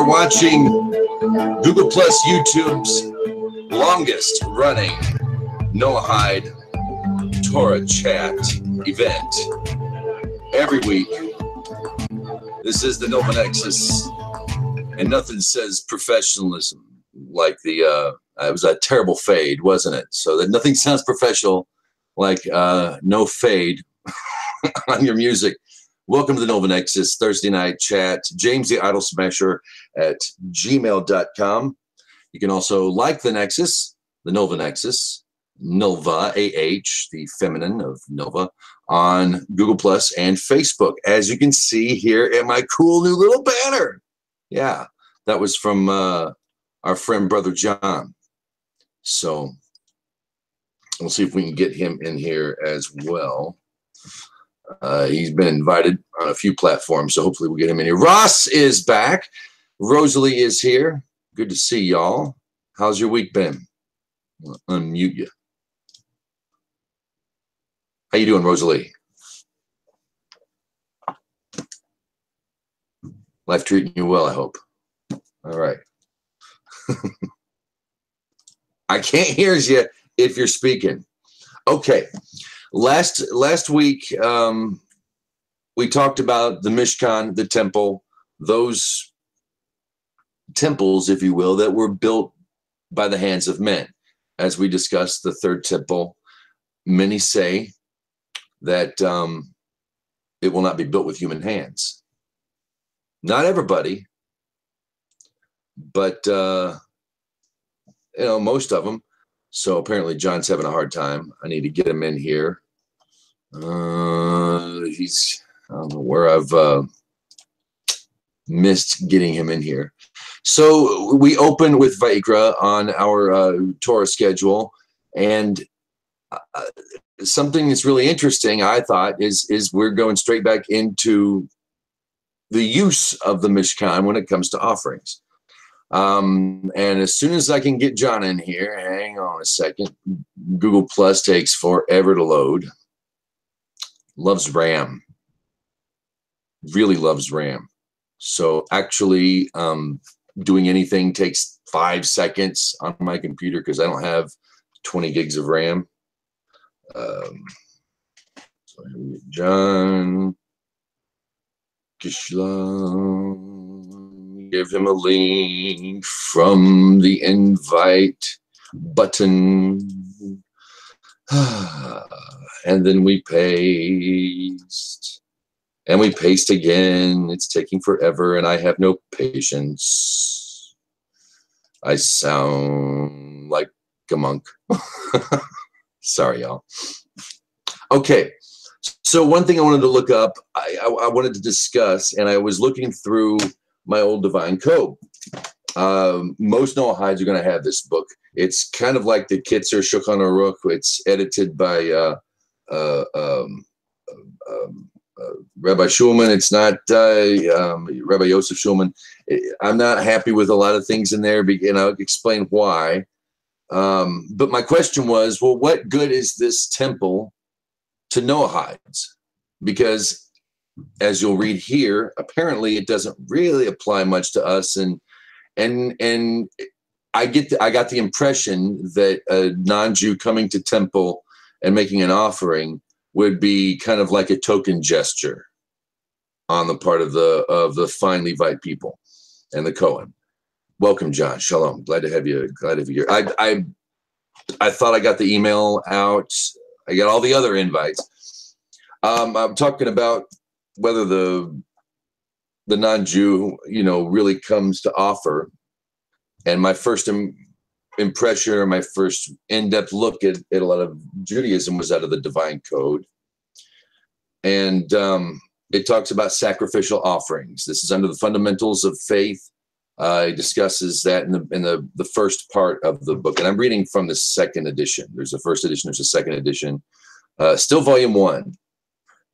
watching Google Plus YouTube's longest running Noahide Torah chat event every week. This is the Nilvah Nexus, and nothing says professionalism like the it was a terrible fade, wasn't it? So that nothing sounds professional like no fade on your music. Welcome to the Nilvah Nexus Thursday night chat. James the Idol Smasher at gmail.com. You can also like the Nexus, the Nilvah Nexus, Nilvah, A-H, the feminine of Nilvah, on Google Plus and Facebook, as you can see here at my cool new little banner. Yeah, that was from our friend Brother John. So we'll see if we can get him in here as well. He's been invited on a few platforms, so hopefully we'll get him in here. Ross is back. Rosalie is here. Good to see y'all. How's your week been? I'll unmute you. How you doing, Rosalie? Life treating you well, I hope. All right. I can't hear you if you're speaking. Okay. Last week, we talked about the Mishkahn, the temple, those temples, if you will, that were built by the hands of men. As we discussed the third temple, many say that it will not be built with human hands. Not everybody, but most of them. So apparently John's having a hard time. I need to get him in here. I don't know where I've missed getting him in here. So we open with Vayikra on our Torah schedule, and something that's really interesting, I thought, is we're going straight back into the use of the Mishkahn when it comes to offerings. And as soon as I can get John in here, hang on a second. Google Plus takes forever to load. Loves RAM. Really loves RAM. So actually doing anything takes 5 seconds on my computer because I don't have 20 gigs of RAM. So here we get John Kishla. Give him a link from the invite button. And then we paste. And we paste again. It's taking forever, and I have no patience. I sound like a monk. Sorry, y'all. Okay. So one thing I wanted to look up, I wanted to discuss, and I was looking through my old divine code. Most Noahides are going to have this book. It's kind of like the Kitzer Shulchan Aruch. It's edited by Rabbi Schulman. It's not Rabbi Yosef Schulman. I'm not happy with a lot of things in there, and I'll explain why. But my question was, well, what good is this temple to Noahides? Because as you'll read here, apparently it doesn't really apply much to us, and I got the impression that a non-Jew coming to temple and making an offering would be kind of like a token gesture on the part of the fine Levite people and the Kohen. Welcome, John. Shalom. Glad to have you. Glad to have you here. I thought I got the email out. I got all the other invites. I'm talking about whether the non-Jew, really comes to offer. And my first impression, or my first in-depth look at a lot of Judaism was out of the Divine Code. And it talks about sacrificial offerings. This is under the fundamentals of faith. It discusses that in the first part of the book. And I'm reading from the second edition. There's a first edition, there's a second edition. Still volume 1.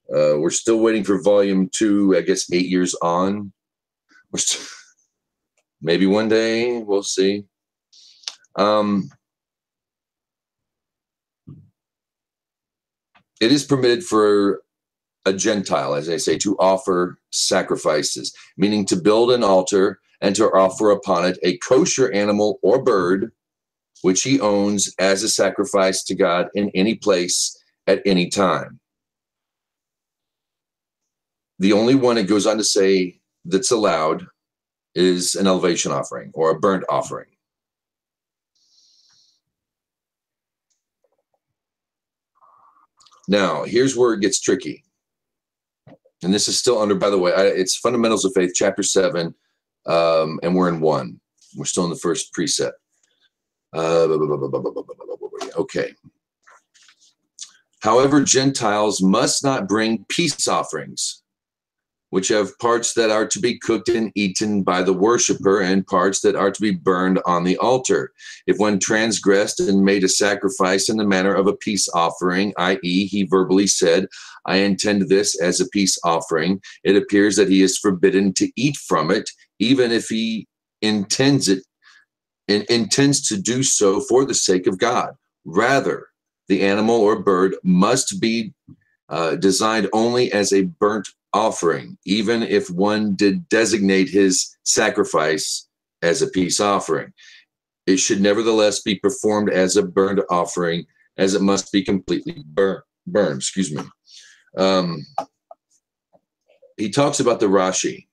We're still waiting for volume 2, I guess 8 years on. Maybe one day, we'll see. It is permitted for a Gentile, as I say, to offer sacrifices, meaning to build an altar and to offer upon it a kosher animal or bird, which he owns as a sacrifice to God in any place at any time. The only one it goes on to say that's allowed is an elevation offering or a burnt offering. Now, here's where it gets tricky. And this is still under, by the way, it's Fundamentals of Faith, chapter 7, and we're in 1. We're still in the first precept. Okay. However, Gentiles must not bring peace offerings, which have parts that are to be cooked and eaten by the worshiper and parts that are to be burned on the altar. If one transgressed and made a sacrifice in the manner of a peace offering, i.e., he verbally said, I intend this as a peace offering, it appears that he is forbidden to eat from it, even if he intends to do so for the sake of God. Rather, the animal or bird must be designed only as a burnt offering, even if one did designate his sacrifice as a peace offering. It should nevertheless be performed as a burnt offering, as it must be completely burned. Excuse me. He talks about the Rashi.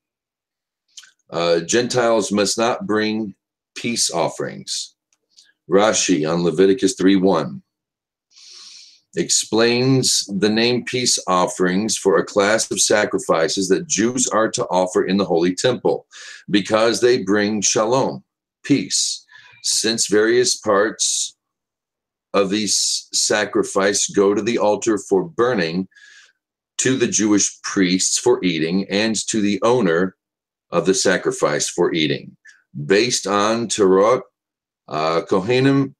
Gentiles must not bring peace offerings. Rashi on Leviticus 3:1 explains the name peace offerings for a class of sacrifices that Jews are to offer in the Holy Temple because they bring shalom, peace. Since various parts of these sacrifice go to the altar for burning, to the Jewish priests for eating, and to the owner of the sacrifice for eating. Based on Torah, Kohanim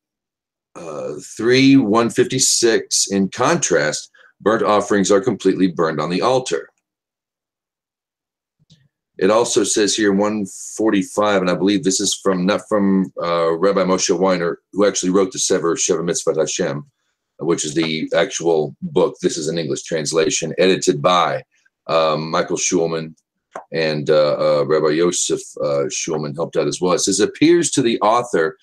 3:156, in contrast, burnt offerings are completely burned on the altar. It also says here 145, and I believe this is not from Rabbi Moshe Weiner, who actually wrote the Sefer Sheva Mitzvot Hashem, which is the actual book. This is an English translation edited by Michael Schulman, and Rabbi Yosef Schulman helped out as well. It says, appears to the author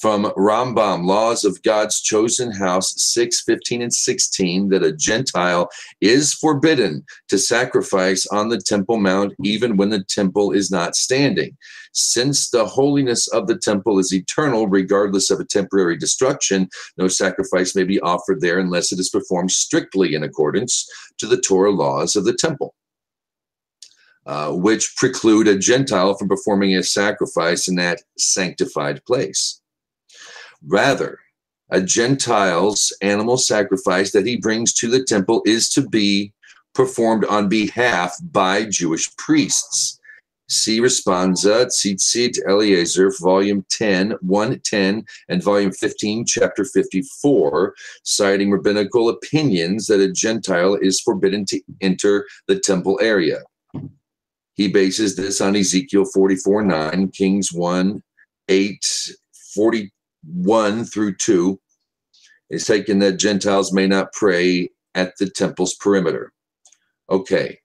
from Rambam, Laws of God's Chosen House, 6:15 and 16, that a Gentile is forbidden to sacrifice on the Temple Mount even when the temple is not standing. Since the holiness of the temple is eternal, regardless of a temporary destruction, no sacrifice may be offered there unless it is performed strictly in accordance to the Torah laws of the temple, which preclude a Gentile from performing a sacrifice in that sanctified place. Rather, a Gentile's animal sacrifice that he brings to the temple is to be performed on behalf by Jewish priests. See Responsa, Tzitzit Eliezer, Volume 10, 110, and Volume 15, Chapter 54, citing rabbinical opinions that a Gentile is forbidden to enter the temple area. He bases this on Ezekiel 44:9, Kings 1:8, 41 through 2. It's taken that Gentiles may not pray at the temple's perimeter. Okay.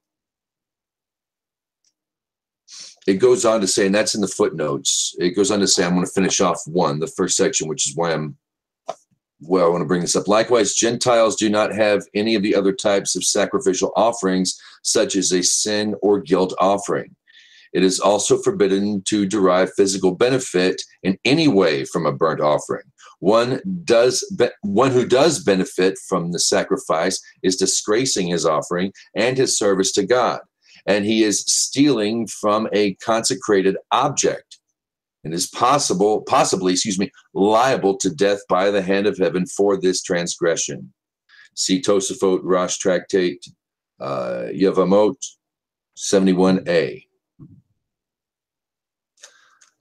It goes on to say, and that's in the footnotes, it goes on to say, I'm going to finish off the first section, which is why I want to bring this up. Likewise, Gentiles do not have any of the other types of sacrificial offerings, such as a sin or guilt offering. It is also forbidden to derive physical benefit in any way from a burnt offering. One who does benefit from the sacrifice is disgracing his offering and his service to God, and he is stealing from a consecrated object and is possibly liable to death by the hand of heaven for this transgression. See Tosafot Rosh Tractate, Yevamot 71a.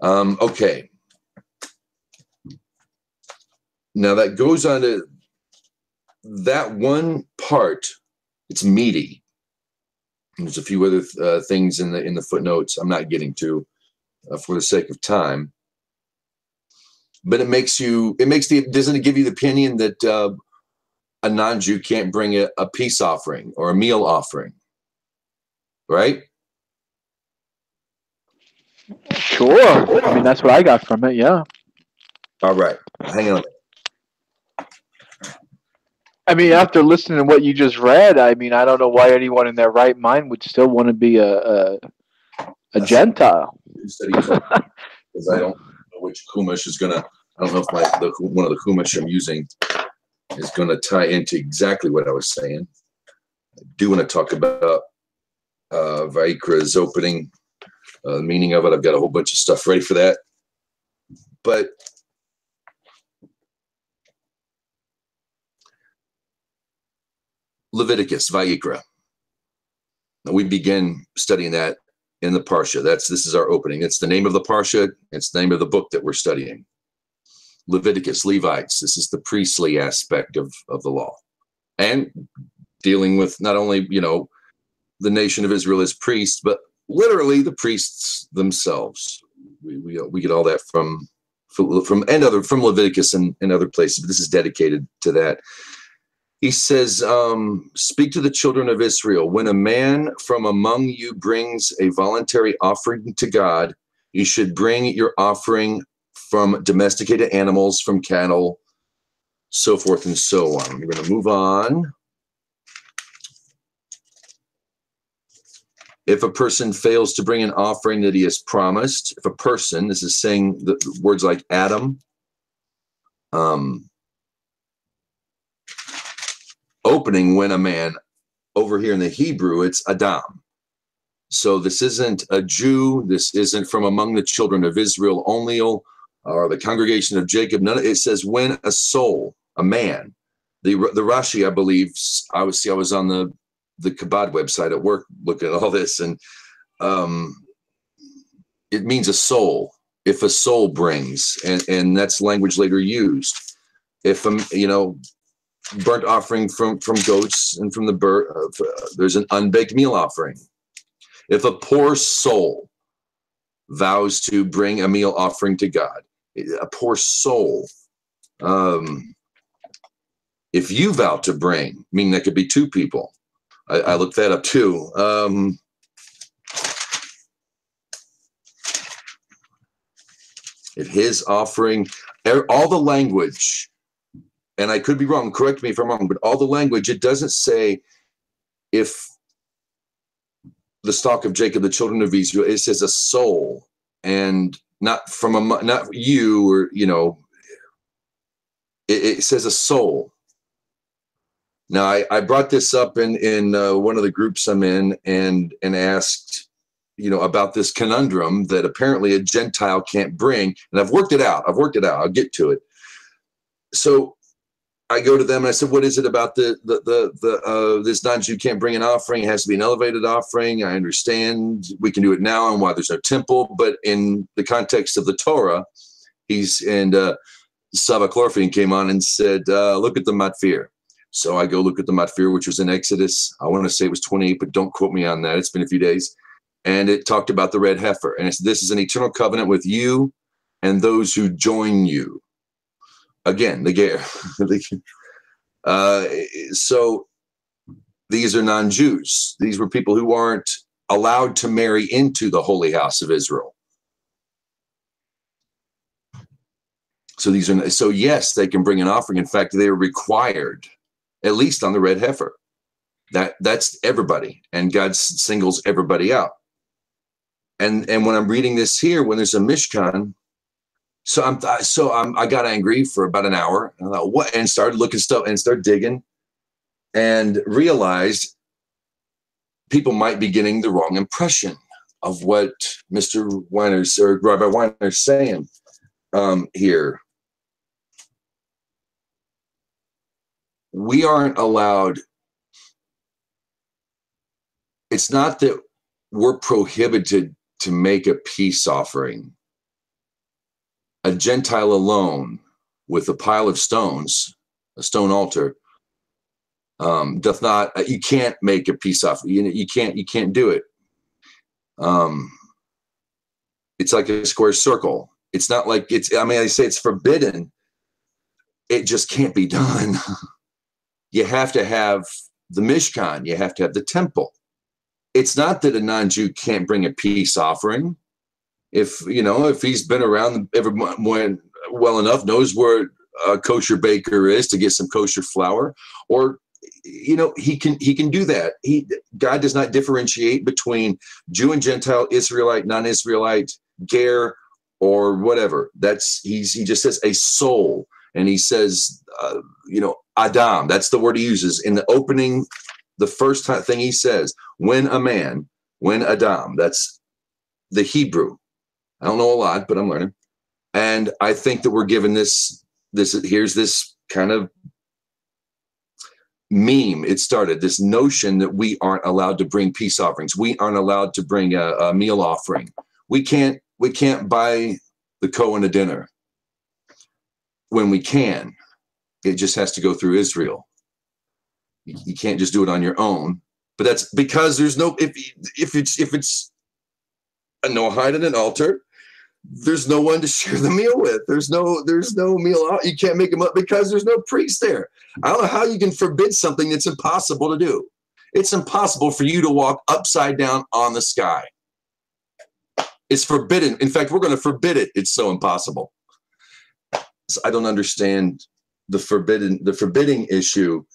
Okay. Now that goes on to that one part. It's meaty. And there's a few other things in the footnotes I'm not getting to for the sake of time. But doesn't it give you the opinion that a non-Jew can't bring a peace offering or a meal offering, right? Sure. I mean, that's what I got from it. Yeah. All right. Hang on. I mean, after listening to what you just read, I mean, I don't know why anyone in their right mind would still want to be a Gentile. Because I don't know which Chumash is gonna. I don't know if one of the Chumash I'm using is gonna tie into exactly what I was saying. I do want to talk about Vayikra's opening, the meaning of it. I've got a whole bunch of stuff ready for that, but Leviticus, Vayikra. We begin studying that in the Parsha. This is our opening. It's the name of the Parsha. It's the name of the book that we're studying. Leviticus, Levites. This is the priestly aspect of the law, and dealing with not only the nation of Israel as priests, but literally the priests themselves. We get all that from Leviticus and other places, but this is dedicated to that. He says, speak to the children of Israel. When a man from among you brings a voluntary offering to God, you should bring your offering from domesticated animals, from cattle, so forth and so on. We're going to move on. If a person fails to bring an offering that he has promised, if a person, this is saying the words like Adam, opening when a man, over here in the Hebrew, it's Adam. So this isn't a Jew. This isn't from among the children of Israel only, or the congregation of Jacob. It says when a soul, a man. The Rashi, I believe, I was on the Chabad website at work looking at all this, and it means a soul. If a soul brings, and that's language later used. If burnt offering from goats and from the bird, there's an unbaked meal offering. If a poor soul vows to bring a meal offering to God, a poor soul. If you vow to bring, meaning that could be two people. I looked that up too. If his offering, all the language, and I could be wrong, correct me if I'm wrong, but all the language, it doesn't say if the stock of Jacob, the children of Israel, it says a soul, and not you, or, it says a soul. Now, I brought this up in one of the groups I'm in and asked, about this conundrum that apparently a Gentile can't bring. And I've worked it out. I'll get to it. So I go to them and I said, what is it about this non-Jew can't bring an offering? It has to be an elevated offering. I understand we can do it now and why there's no temple, but in the context of the Torah, Sava Chlorphine came on and said, look at the Matfir. So I go look at the Matfir, which was in Exodus. I want to say it was 28, but don't quote me on that. It's been a few days. And it talked about the red heifer. And this is an eternal covenant with you and those who join you. Again, the Ger. So these are non-Jews. These were people who aren't allowed to marry into the holy house of Israel. So yes, they can bring an offering. In fact, they are required, at least on the red heifer. That's everybody, and God singles everybody out. And when I'm reading this here, when there's a Mishkahn, I got angry for about an hour, and I thought, what? And started looking stuff and started digging, and realized people might be getting the wrong impression of what Mr. Weiner's or Rabbi Weiner's saying here. We aren't allowed. It's not that we're prohibited to make a peace offering. A Gentile alone with a pile of stones, a stone altar, doth not. You can't make a peace offering. You can't do it. It's like a square circle. It's not like it's. I mean, I say it's forbidden. It just can't be done. You have to have the Mishkahn. You have to have the temple. It's not that a non-Jew can't bring a peace offering. If he's been around everyone well enough, knows where a kosher baker is to get some kosher flour, or he can do that. God does not differentiate between Jew and Gentile, Israelite, non-Israelite, ger, or whatever. He just says a soul, and he says Adam. That's the word he uses in the opening. The first thing he says, when Adam. That's the Hebrew. I don't know a lot, but I'm learning. And I think that we're given here's this kind of meme. It started this notion that we aren't allowed to bring peace offerings. We aren't allowed to bring a meal offering. We can't buy the Cohen a dinner when we can. It just has to go through Israel. You can't just do it on your own. But that's because there's no, if it's a Noahide and an altar, there's no one to share the meal with. There's no meal out. You can't make them up because there's no priest there. I don't know how you can forbid something that's impossible to do. It's impossible for you to walk upside down on the sky. It's forbidden. In fact, we're going to forbid it. It's so impossible. So I don't understand the forbidding issue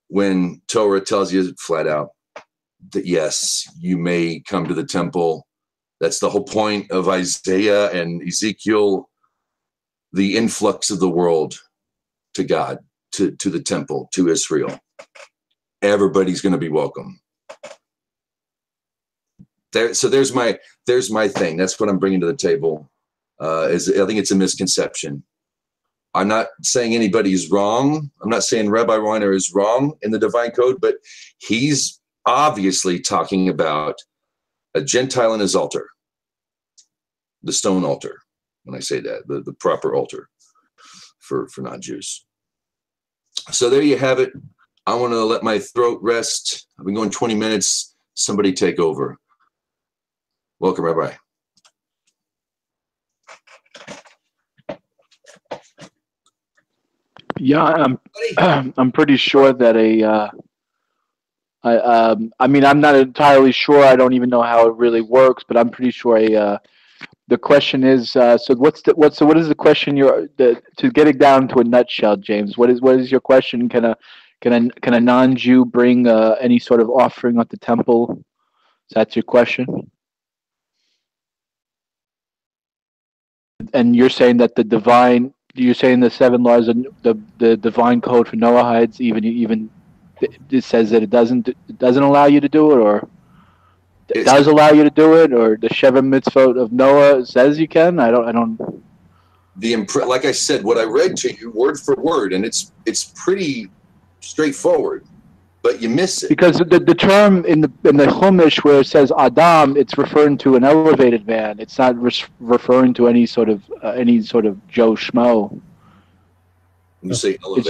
when Torah tells you flat out that yes, you may come to the temple. That's the whole point of Isaiah and Ezekiel, the influx of the world to God, to the temple, to Israel. Everybody's going to be welcome. So there's my thing. That's what I'm bringing to the table. I think it's a misconception. I'm not saying anybody's wrong. I'm not saying Rabbi Weiner is wrong in the divine code, but he's obviously talking about a Gentile in his altar, the stone altar. When I say that, the proper altar for non-Jews. So there you have it. I want to let my throat rest. I've been going 20 minutes. Somebody take over. Welcome, Rabbi. Yeah, I'm pretty sure that I mean, I'm not entirely sure. I don't even know how it really works, but I'm pretty sure the question is, so what is the question to get it down to a nutshell, James? What is your question? Can a non-Jew bring any sort of offering at the temple? Is that your question? And you're saying that you're saying the 7 laws of the divine code for Noahides, even it says that it doesn't allow you to do it, or it does allow you to do it, or the Sheva mitzvot of Noah says you can. I don't. Like I said, what I read to you word for word, and it's pretty straightforward, but you miss it because the term in the Chumash where it says Adam, it's referring to an elevated man. It's not referring to any sort of Joe Schmo. When you say elevated,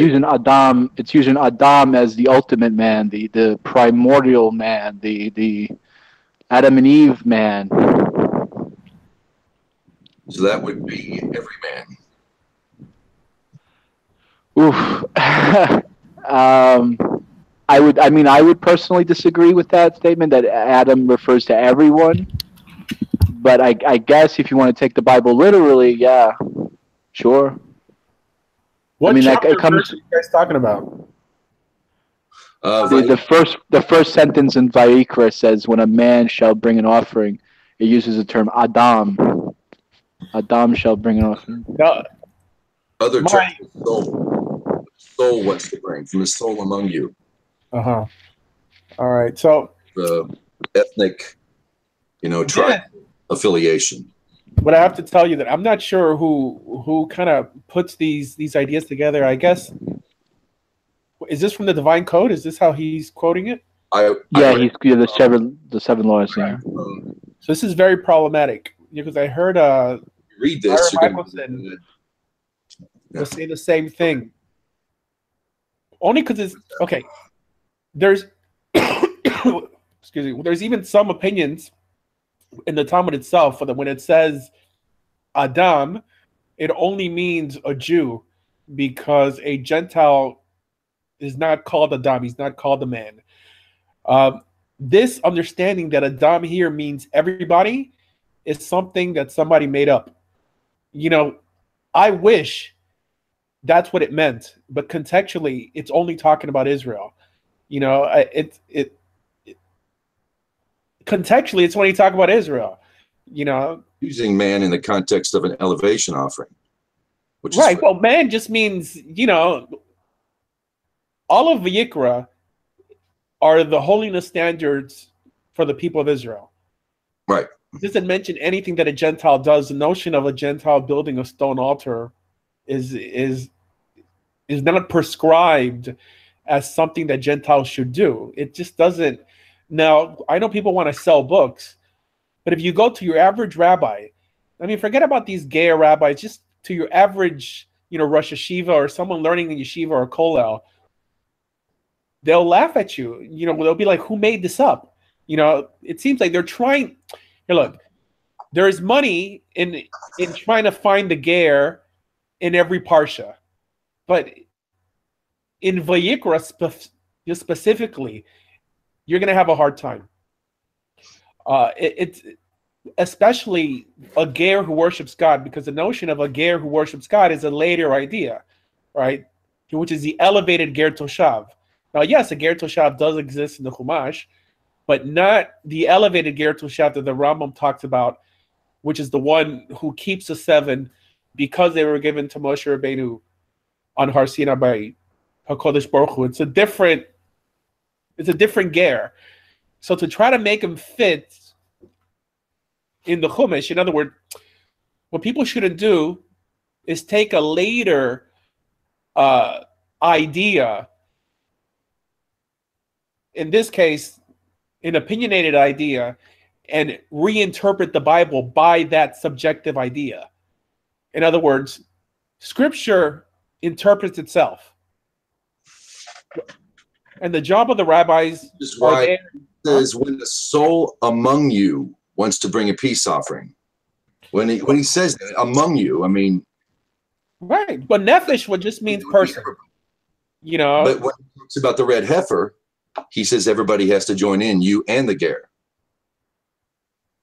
it's using Adam as the ultimate man, the primordial man, the Adam and Eve man. So that would be every man. Oof. I would personally disagree with that statement that Adam refers to everyone. But I guess if you want to take the Bible literally, yeah, sure. What chapter verse are you guys talking about? The first sentence in Vayikra says, "When a man shall bring an offering," it uses the term Adam. Adam shall bring an offering. No. Other terms, soul wants to bring from the soul among you. All right. So the ethnic, tribe affiliation. But I have to tell you that I'm not sure who kind of puts these ideas together. I guess, is this from the Divine Code? Is this how he's quoting it? The seven laws. Right. Yeah. So this is very problematic because I heard read this. Will say the same thing. Only because it's okay. There's excuse me. There's even some opinions in the Talmud itself that when it says Adam, it only means a Jew, because a Gentile is not called Adam. He's not called a man. This understanding that Adam here means everybody is something that somebody made up. You know, I wish that's what it meant, but contextually, it's only talking about Israel. You know, contextually, it's when you talk about Israel. You know, using man in the context of an elevation offering, which right. is Well, man just means, you know, all of Vayikra are the holiness standards for the people of Israel. right. It doesn't mention anything that a Gentile does. The notion of a Gentile building a stone altar is not prescribed as something that Gentiles should do. It just doesn't. Now, I know people want to sell books, but if you go to your average rabbi, I mean, forget about these gay rabbis, just to your average, you know, Rosh Yeshiva or someone learning in Yeshiva or Kollel, they'll laugh at you. You know, they'll be like, who made this up? You know, it seems like they're trying. Here, look, there is money in trying to find the ger in every Parsha. But in Vayikra specifically, you're going to have a hard time. It's especially a ger who worships God, because the notion of a ger who worships God is a later idea, right? Which is the elevated ger toshav. Now, yes, a ger toshav does exist in the Chumash, but not the elevated ger toshav that the Rambam talks about, which is the one who keeps the 7 because they were given to Moshe Rabbeinu on Har Sinai by HaKadosh Baruch Hu. It's a different ger. So to try to make him fit in the Chumash, in other words, what people shouldn't do is take a later idea, in this case, an opinionated idea, and reinterpret the Bible by that subjective idea. In other words, Scripture interprets itself. And the job of the rabbis is why it says, when the soul among you wants to bring a peace offering. When he says that, among you, I mean, right. But nefesh would just means person. You know. But when he talks about the red heifer, he says everybody has to join in, you and the ger.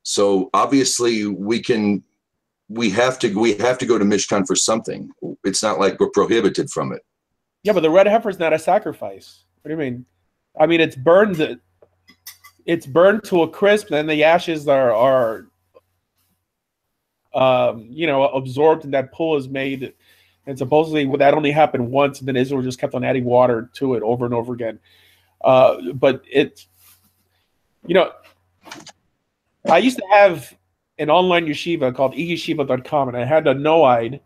So obviously we have to go to Mishkahn for something. It's not like we're prohibited from it. Yeah, but the red heifer is not a sacrifice. What do you mean? I mean, it's burned to a crisp, and the ashes are you know, absorbed, and that pool is made. And supposedly that only happened once, and then Israel just kept on adding water to it over and over again. But it's, you know, I used to have an online yeshiva called eyeshiva.com, and I had a Noide.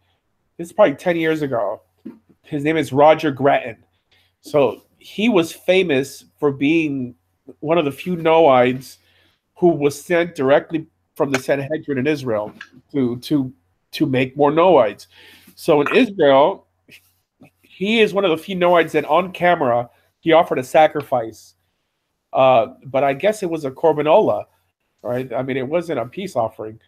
This is probably 10 years ago. His name is Roger Grattan. So he was famous for being one of the few Noides who was sent directly from the Sanhedrin in Israel to make more Noides. So in Israel, he is one of the few Noides that on camera he offered a sacrifice. But I guess it was a korban olah, right? I mean, it wasn't a peace offering.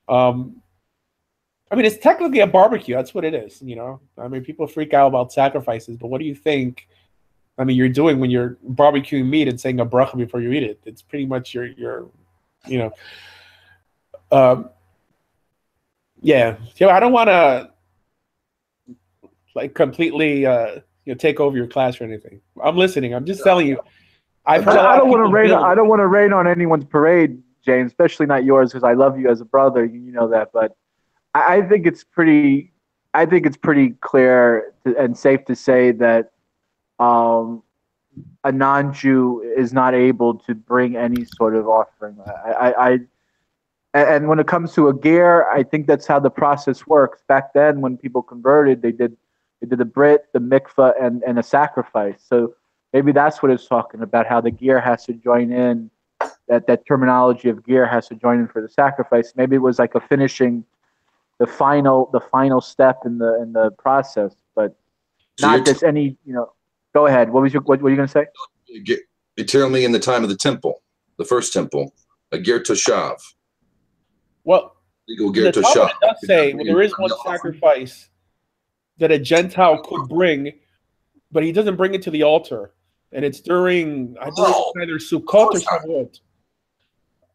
I mean, it's technically a barbecue. That's what it is, you know? I mean, people freak out about sacrifices, but what do you think, I mean, you're doing when you're barbecuing meat and saying a bracha before you eat it? It's pretty much your you know. Yeah. I don't want to, like, completely you know, take over your class or anything. I'm listening. I'm just telling you. I've heard I don't want to rain on anyone's parade, James, especially not yours, because I love you as a brother. You know that, but I think it's pretty clear and safe to say that a non-Jew is not able to bring any sort of offering. And when it comes to a ger, I think that's how the process works. Back then, when people converted, they did the brit, the mikvah, and a sacrifice. So maybe that's what it's talking about, how the ger has to join in, that terminology of ger has to join in for the sacrifice. Maybe it was like a finishing, the final step in the process, but so not just any, you know. Go ahead. What were you going to say? Eternally in the time of the temple, the first temple, a ger toshav. Well, legal ger toshav. It does say, well, there is one sacrifice that a Gentile could bring, but he doesn't bring it to the altar, and it's during, I believe, it's either Sukkot or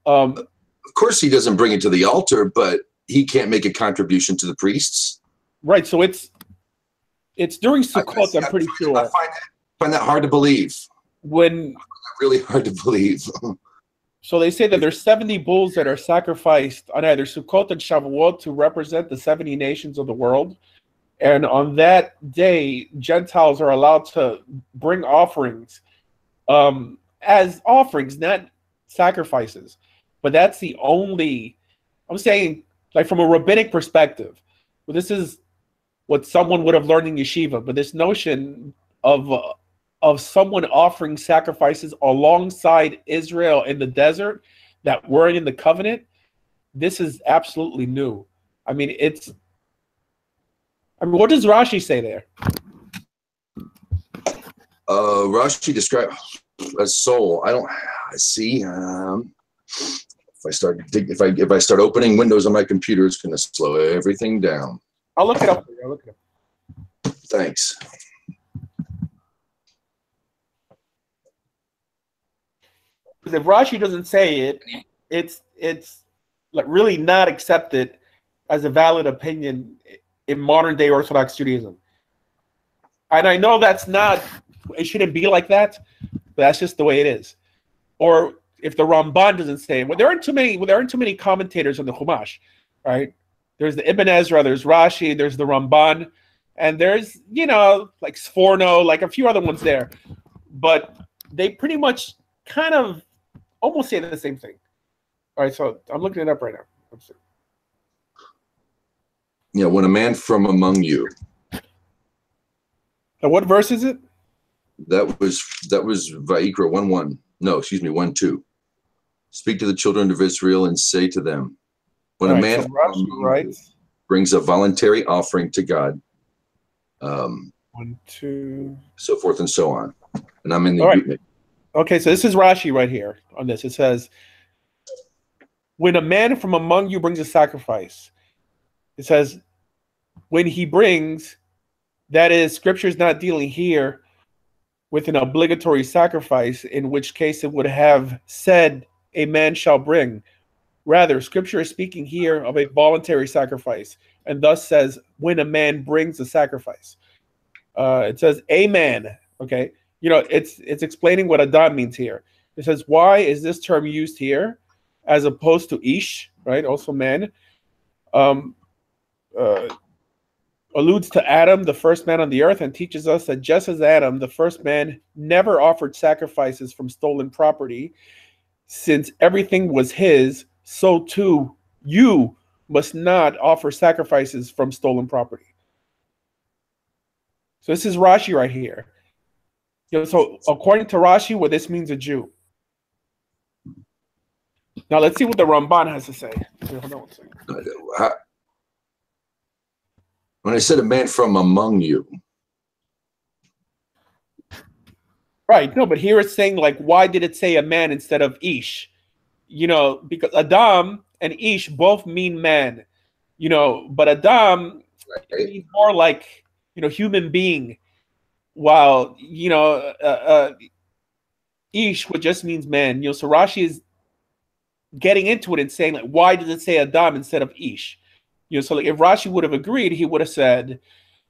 Shavuot. Of course, he doesn't bring it to the altar, but he can't make a contribution to the priests. Right. So it's during Sukkot. I'm pretty sure. I find that hard to believe. Really hard to believe. So they say that there's 70 bulls that are sacrificed on either Sukkot and Shavuot to represent the 70 nations of the world. And on that day, Gentiles are allowed to bring offerings as offerings, not sacrifices. But that's the only, I'm saying, like from a rabbinic perspective, well, this is what someone would have learned in yeshiva, but this notion of someone offering sacrifices alongside Israel in the desert that weren't in the covenant, this is absolutely new. I mean, what does Rashi say there? Rashi describes a soul. I see. If I start opening windows on my computer, it's going to slow everything down. I'll look it up. Thanks. Because if Rashi doesn't say it, it's like really not accepted as a valid opinion in modern day Orthodox Judaism. And I know it shouldn't be like that, but that's just the way it is. Or if the Ramban doesn't say it, there aren't too many commentators on the Chumash, right? There's the Ibn Ezra, there's Rashi, there's the Ramban, and there's, like Sforno, like a few other ones there. But they pretty much kind of almost say the same thing. All right, so I'm looking it up right now. Let's see. Yeah, when a man from among you. And what verse is it? That was Vayikra 1:1. No, excuse me, 1:2. Speak to the children of Israel and say to them, when a man brings a voluntary offering to God, 1, 2, so forth and so on. And I'm in the right. Okay, so this is Rashi right here on this. It says, when a man from among you brings a sacrifice, it says, when he brings, that is, Scripture is not dealing here with an obligatory sacrifice, in which case it would have said, a man shall bring. Rather, Scripture is speaking here of a voluntary sacrifice, and thus says, when a man brings a sacrifice. It says, a man, okay? It's explaining what Adam means here. It says, why is this term used here as opposed to ish, right? Also man. Alludes to Adam, the first man on the earth, and teaches us that just as Adam, the first man, never offered sacrifices from stolen property, since everything was his, so too you must not offer sacrifices from stolen property. So this is Rashi right here. So according to Rashi, what this means a Jew. Now let's see what the Ramban has to say. Hold on one second. When I said a man from among you. Right, no, but here it's saying, like, why did it say a man instead of ish? Because Adam and ish both mean man, but Adam means more like, human being, while, ish, what just means man. So Rashi is getting into it and saying, like, why does it say Adam instead of ish? So like if Rashi would have agreed, he would have said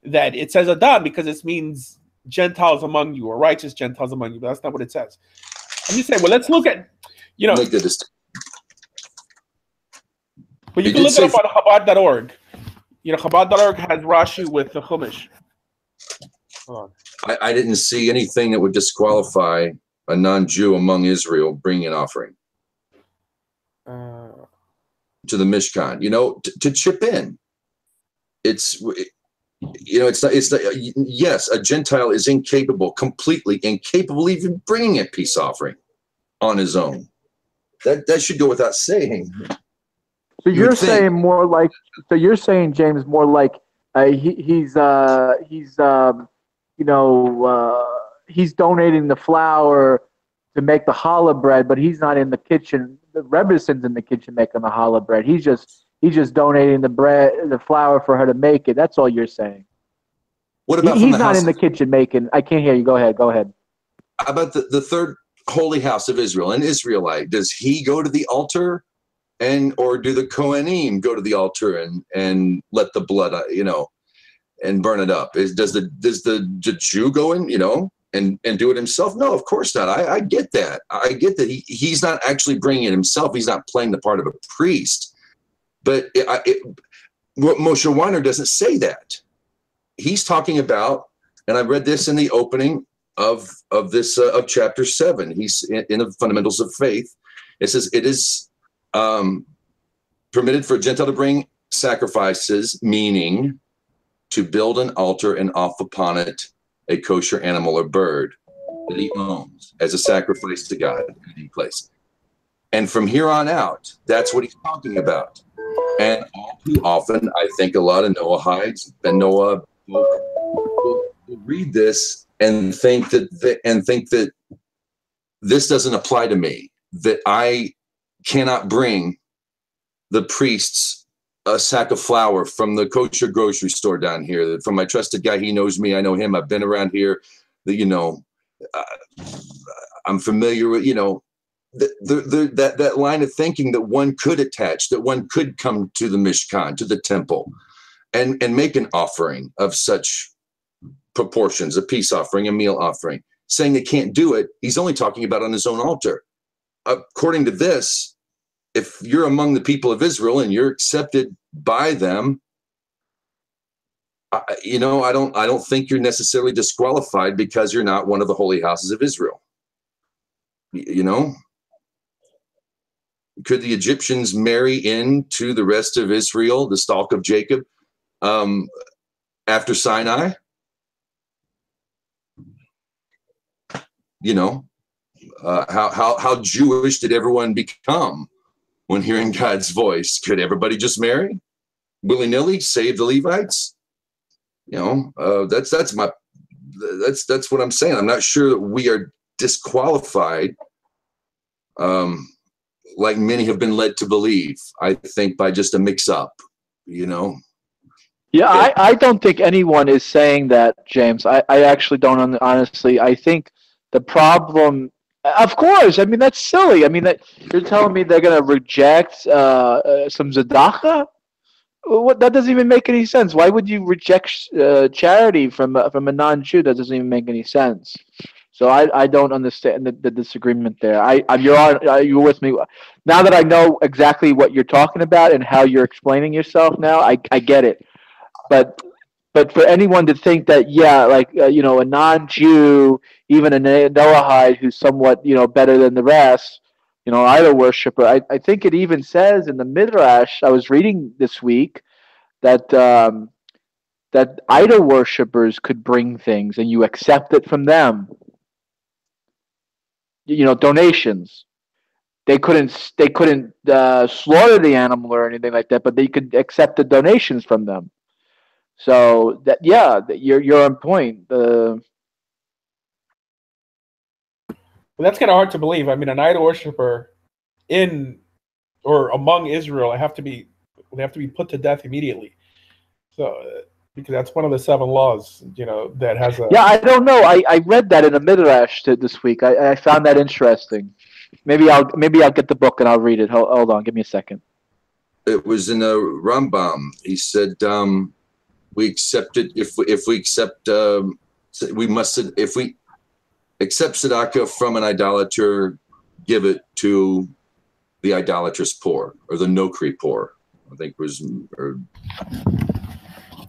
that it says Adam because it means Gentiles among you or righteous Gentiles among you, but that's not what it says. I'm just saying, well, let's look at, Make the distinction. But you can look it up on Chabad.org. Chabad.org has Rashi with the Chumash. Hold on. I didn't see anything that would disqualify a non-Jew among Israel bringing an offering to the Mishkahn. To chip in. It's not. Yes, a Gentile is completely incapable, even bringing a peace offering on his own. That should go without saying. So you're saying more like. So you're saying, James, more like he's donating the flour to make the challah bread, but he's not in the kitchen. The Rebbe's in the kitchen making the challah bread. He's just donating the flour for her to make it. That's all you're saying. What about he's not in the kitchen making? I can't hear you. Go ahead. How about the third holy house of Israel, an Israelite? Does he go to the altar or do the Kohanim go to the altar and let the blood, and burn it up? Does the Jew go in, and do it himself? No, of course not. I get that. I get that he's not actually bringing it himself. He's not playing the part of a priest. But Moshe Weiner doesn't say that. He's talking about, and I read this in the opening of this of chapter 7. He's in the fundamentals of faith. It says it is permitted for a Gentile to bring sacrifices, meaning to build an altar and offer upon it a kosher animal or bird that he owns as a sacrifice to God in any place. And from here on out, that's what he's talking about. And all too often, I think a lot of Noahides and Noah will read this and think that this doesn't apply to me, that I cannot bring the priests a sack of flour from the kosher grocery store down here, from my trusted guy. He knows me. I know him. I've been around here. I'm familiar with, that line of thinking that one could attach, that one could come to the Mishkahn, to the temple, and make an offering of such proportions, a peace offering, a meal offering, saying they can't do it. He's only talking about on his own altar. According to this, if you're among the people of Israel and you're accepted by them, I don't think you're necessarily disqualified because you're not one of the holy houses of Israel. Could the Egyptians marry into the rest of Israel, the stalk of Jacob, after Sinai? How Jewish did everyone become when hearing God's voice? Could everybody just marry willy-nilly, save the Levites? That's what I'm saying. I'm not sure that we are disqualified, like many have been led to believe. I think by just a mix-up, Yeah, I don't think anyone is saying that, James. I actually don't, honestly. I think the problem, of course, I mean, that's silly. I mean, that you're telling me they're going to reject some tzedakah? What, that doesn't even make any sense. Why would you reject charity from a non-Jew? That doesn't even make any sense. So I don't understand the disagreement there. You're with me now that I know exactly what you're talking about and how you're explaining yourself. Now I get it. But for anyone to think that, a non-Jew, even a Noahide who's somewhat, better than the rest, idol worshiper, I think it even says in the Midrash I was reading this week that that idol worshippers could bring things and you accept it from them. Donations. They couldn't slaughter the animal or anything like that, but they could accept the donations from them. So you're on point. Well, that's kind of hard to believe. I mean, an idol worshiper in or among Israel, they have to be put to death immediately. So because that's one of the 7 laws, that has a. Yeah, I don't know. I read that in a midrash this week. I found that interesting. Maybe I'll get the book and I'll read it. Hold on, give me a second. It was in a Rambam. He said, we accept it if we accept we must, if we accept tzedakah from an idolater, give it to the idolatrous poor or the Nokri poor. I think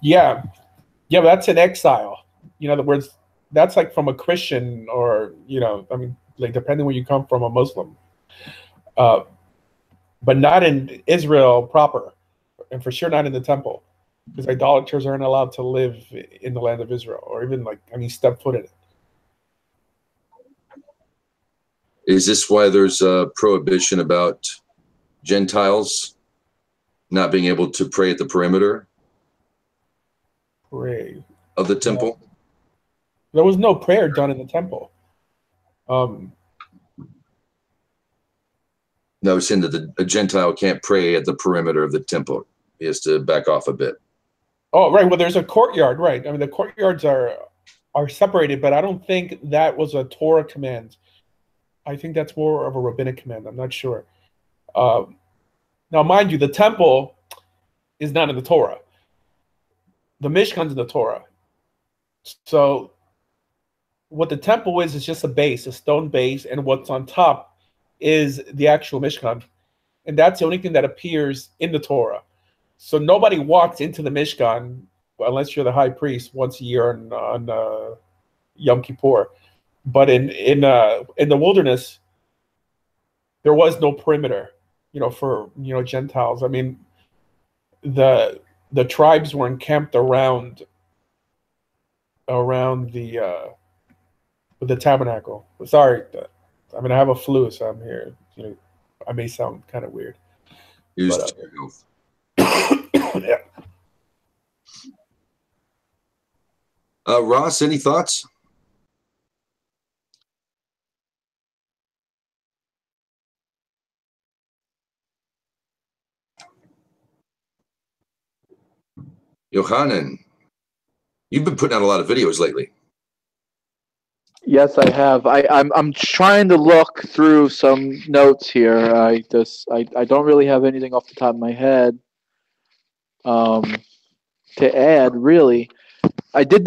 Yeah, but that's in exile. In other words, that's like from a Christian or like depending where you come from, a Muslim, but not in Israel proper, and for sure not in the temple, because idolaters aren't allowed to live in the land of Israel or even step foot in it. Is this why there's a prohibition about Gentiles not being able to pray at the perimeter? Pray of the temple? There was no prayer done in the temple. No, it's saying that a Gentile can't pray at the perimeter of the temple. He has to back off a bit. Oh, right. Well, there's a courtyard, right? I mean, the courtyards are separated, but I don't think that was a Torah command. I think that's more of a rabbinic command. I'm not sure. Now, mind you, the temple is not in the Torah. The Mishkahn is in the Torah. So what the temple is just a base, a stone base, and what's on top is the actual Mishkahn. And that's the only thing that appears in the Torah. So nobody walks into the Mishkahn unless you're the high priest once a year on Yom Kippur. But in the wilderness, there was no perimeter, for Gentiles. I mean, the tribes were encamped around the tabernacle. Sorry, I have a flu, so I'm here. I may sound kind of weird. But, yeah. Ross, any thoughts? Yohanan, you've been putting out a lot of videos lately. Yes, I have. I'm trying to look through some notes here. I don't really have anything off the top of my head to add, really. I did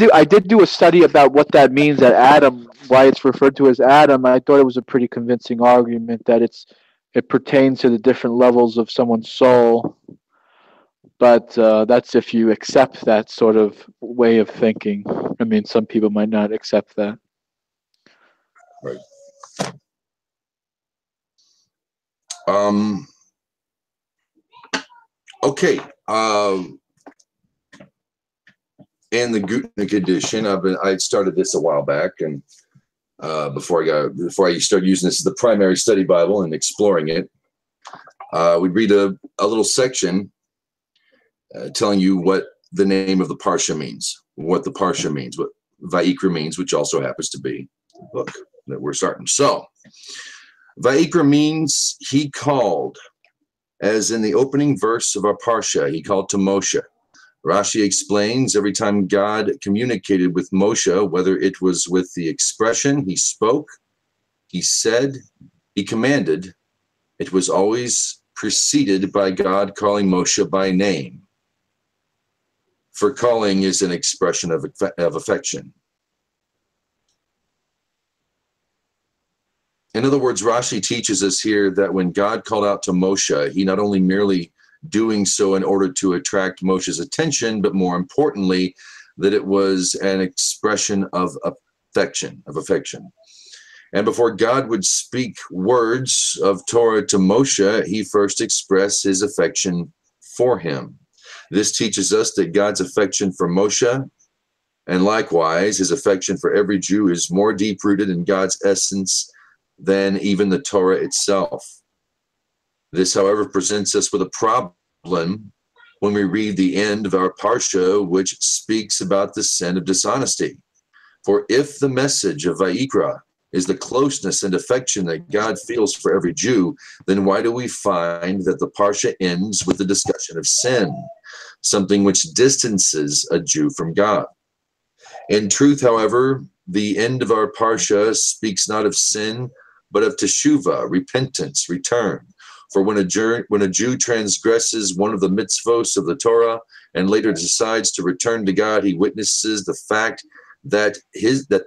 do a study about what that means, that Adam, why it's referred to as Adam. I thought it was a pretty convincing argument that it pertains to the different levels of someone's soul. But that's if you accept that sort of way of thinking. I mean, some people might not accept that. Right. Okay. In the Gutnick edition, I started this a while back, and before I started using this as the primary study Bible and exploring it, we'd read a little section telling you what the name of the Parsha means, what the Parsha means, what Vayikra means, which also happens to be the book that we're starting. So, Vayikra means he called, as in the opening verse of our Parsha, he called to Moshe. Rashi explains every time God communicated with Moshe, whether it was with the expression he spoke, he said, he commanded, it was always preceded by God calling Moshe by name. For calling is an expression of affection. In other words, Rashi teaches us here that when God called out to Moshe, he not only merely doing so in order to attract Moshe's attention, but more importantly, that it was an expression of affection. And before God would speak words of Torah to Moshe, he first expressed his affection for him. This teaches us that God's affection for Moshe, and likewise his affection for every Jew, is more deep-rooted in God's essence than even the Torah itself. This, however, presents us with a problem when we read the end of our Parsha, which speaks about the sin of dishonesty. For if the message of Vayikra is the closeness and affection that God feels for every Jew, then why do we find that the Parsha ends with the discussion of sin, something which distances a Jew from God? In truth, however, the end of our Parsha speaks not of sin, but of teshuvah, repentance, return. For when a Jew transgresses one of the mitzvos of the Torah and later decides to return to God, he witnesses the fact that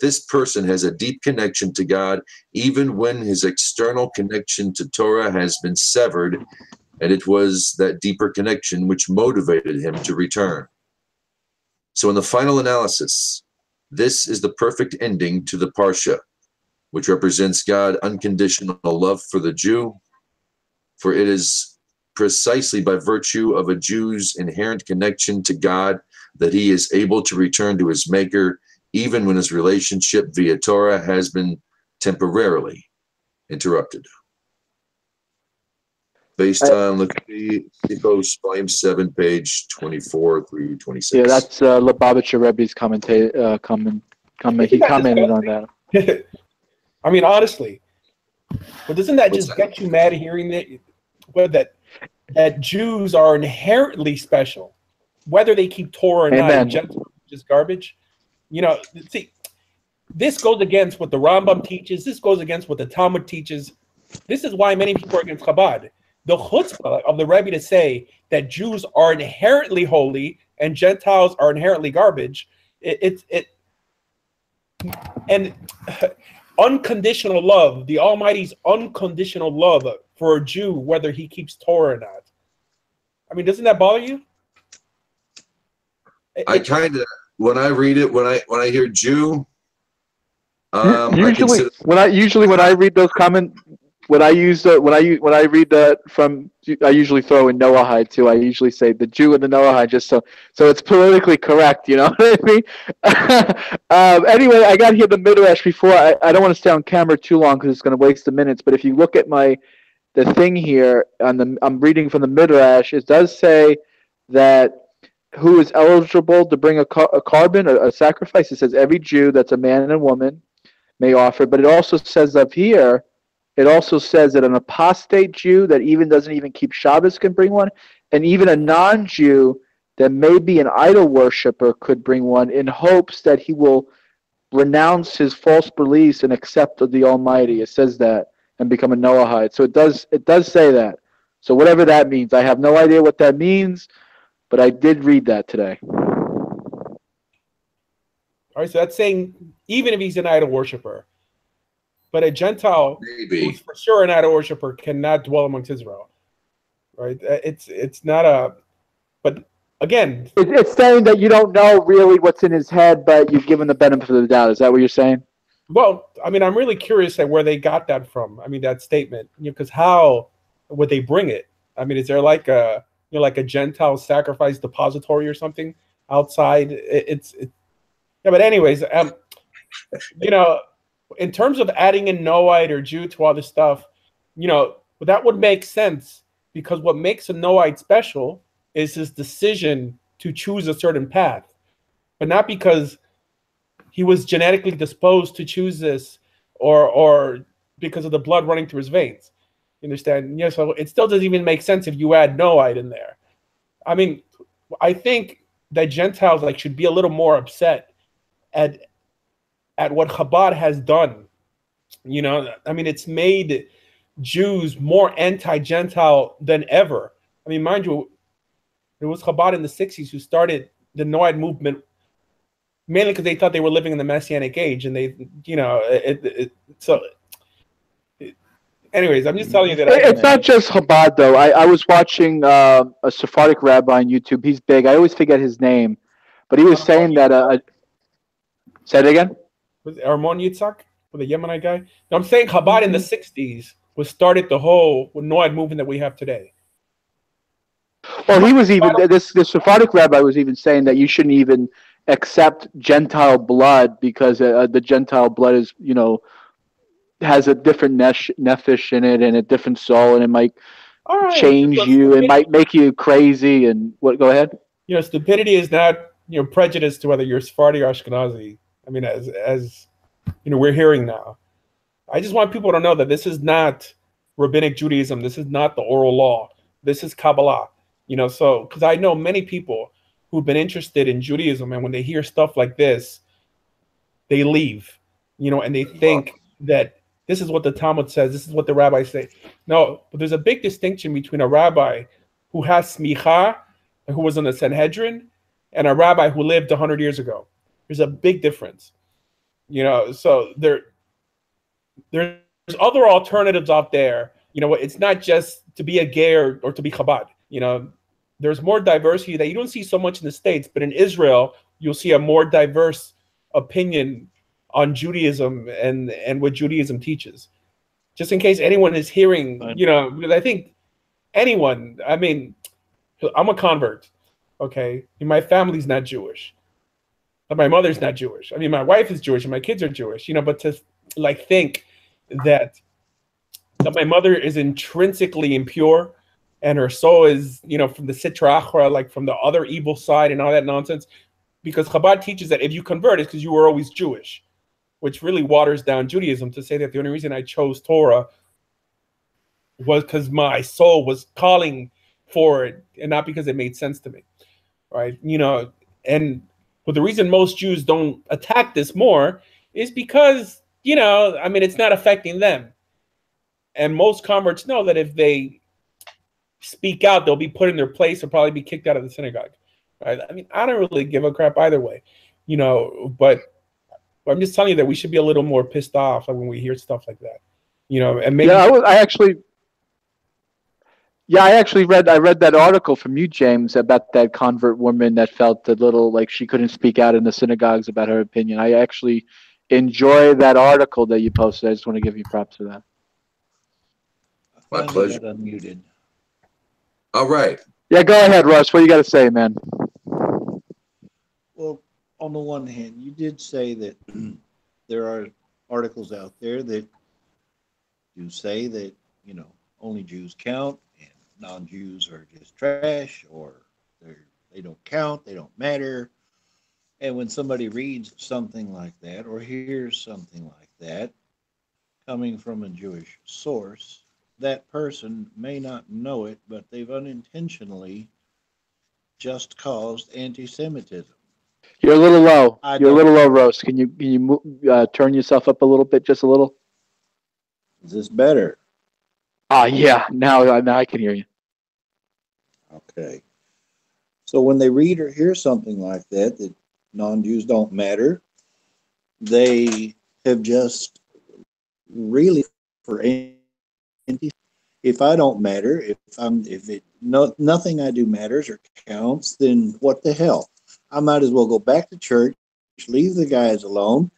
this person has a deep connection to God, even when his external connection to Torah has been severed, and it was that deeper connection which motivated him to return. So in the final analysis, this is the perfect ending to the Parsha, which represents God's unconditional love for the Jew, for it is precisely by virtue of a Jew's inherent connection to God that he is able to return to his Maker, even when his relationship via Torah has been temporarily interrupted. Based on Leviticus, Volume 7, page 24 through 26. Yeah, that's Lubavitcher Rebbe's comment. He commented on that. I mean, honestly, but doesn't that just get you mad hearing that Jews are inherently special, whether they keep Torah or not? Gentiles just garbage. See, this goes against what the Rambam teaches. This goes against what the Talmud teaches. This is why many people are against Chabad. the chutzpah of the Rebbe to say that Jews are inherently holy and Gentiles are inherently garbage. And unconditional love, the Almighty's unconditional love for a Jew, whether he keeps Torah or not. I mean, doesn't that bother you? I kind of, when I read it, when I hear Jew, usually when I read those comments, when I read that from, I usually throw in Noahide too. I usually say the Jew and the Noahide just so it's politically correct. You know what I mean? Anyway, I got here the Midrash before. I don't want to stay on camera too long because it's going to waste the minutes. But if you look at the thing here I'm reading from the Midrash, it does say that who is eligible to bring a carbon, a sacrifice. It says every Jew that's a man and a woman may offer. But it also says up here, it also says that an apostate Jew that even doesn't even keep Shabbos can bring one, and even a non-Jew that may be an idol worshiper could bring one in hopes that he will renounce his false beliefs and accept the Almighty. It says that, and become a Noahide. So it does say that. So whatever that means, I have no idea what that means, but I did read that today. All right, so that's saying even if he's an idol worshiper, but a Gentile who's for sure an idol worshiper cannot dwell amongst Israel, right? It's not a, but again, it's saying that you don't know really what's in his head, but you've given the benefit of the doubt. Is that what you're saying? Well, I mean, I'm really curious at where they got that from. I mean, that statement, because how would they bring it? I mean, is there like a Gentile sacrifice depository or something outside? Yeah, but anyways, in terms of adding in Noahide or Jew to all this stuff, that would make sense, because what makes a Noahide special is his decision to choose a certain path, but not because he was genetically disposed to choose this or because of the blood running through his veins. You understand? Yeah, so it still doesn't even make sense if you add Noahide in there. I mean, I think that Gentiles should be a little more upset at what Chabad has done. I mean, it's made Jews more anti-Gentile than ever. I mean, mind you, it was Chabad in the 60s who started the Noahide movement, mainly because they thought they were living in the Messianic age, and they, anyways, I'm just telling you that it's not just Chabad though. I was watching a Sephardic rabbi on YouTube. He's big. I always forget his name, but he was saying that. Say it again. Was it Armon Yitzhak, or the Yemenite guy? No, I'm saying Chabad in the 60s started the whole Noahide movement that we have today. Well, he was even this Sephardic rabbi was even saying that you shouldn't even accept Gentile blood because the Gentile blood is has a different nefesh in it and a different soul, and it might change you. It might make you crazy. And what? Go ahead. Stupidity is not prejudice to whether you're Sephardi or Ashkenazi. I mean, as we're hearing now. I just want people to know that this is not rabbinic Judaism. This is not the oral law. This is Kabbalah. So because I know many people who've been interested in Judaism, and when they hear stuff like this, they leave. And they think that this is what the Talmud says. This is what the rabbis say. No, but there's a big distinction between a rabbi who has smicha, who was in the Sanhedrin, and a rabbi who lived 100 years ago. There's a big difference. So there's other alternatives out there. It's not just to be a ger or to be Chabad. There's more diversity that you don't see so much in the States, but in Israel, you'll see a more diverse opinion on Judaism and what Judaism teaches. Just in case anyone is hearing, because I think anyone, I mean, I'm a convert, okay? My family's not Jewish. My mother's not Jewish. I mean, my wife is Jewish and my kids are Jewish, but to think that my mother is intrinsically impure and her soul is, from the Sitra Achra, from the other evil side and all that nonsense, because Chabad teaches that if you convert, it's because you were always Jewish, which really waters down Judaism to say that the only reason I chose Torah was because my soul was calling for it and not because it made sense to me, right? But the reason most Jews don't attack this more is because, it's not affecting them. And most converts know that if they speak out, they'll be put in their place or probably be kicked out of the synagogue. Right? I mean, I don't really give a crap either way, but I'm just telling you that we should be a little more pissed off when we hear stuff like that, and maybe. Yeah, I actually read that article from you, James, about that convert woman that felt a little like she couldn't speak out in the synagogues about her opinion. I actually enjoy that article that you posted. I just want to give you props for that. My pleasure. Unmuted. All right. Yeah, go ahead, Russ. What do you got to say, man? Well, on the one hand, you did say that there are articles out there that do say that, only Jews count and non-Jews are just trash, or they don't count, they don't matter. And when somebody reads something like that or hears something like that coming from a Jewish source, that person may not know it, but they've unintentionally just caused anti-Semitism. You're a little low. You're a little low, Rose. Can you turn yourself up a little bit, just a little? Is this better? Yeah. Now I can hear you. Okay. So when they read or hear something like that non-Jews don't matter, they have just really for anti. If I don't matter, nothing I do matters or counts, then what the hell? I might as well go back to church, leave the guys alone.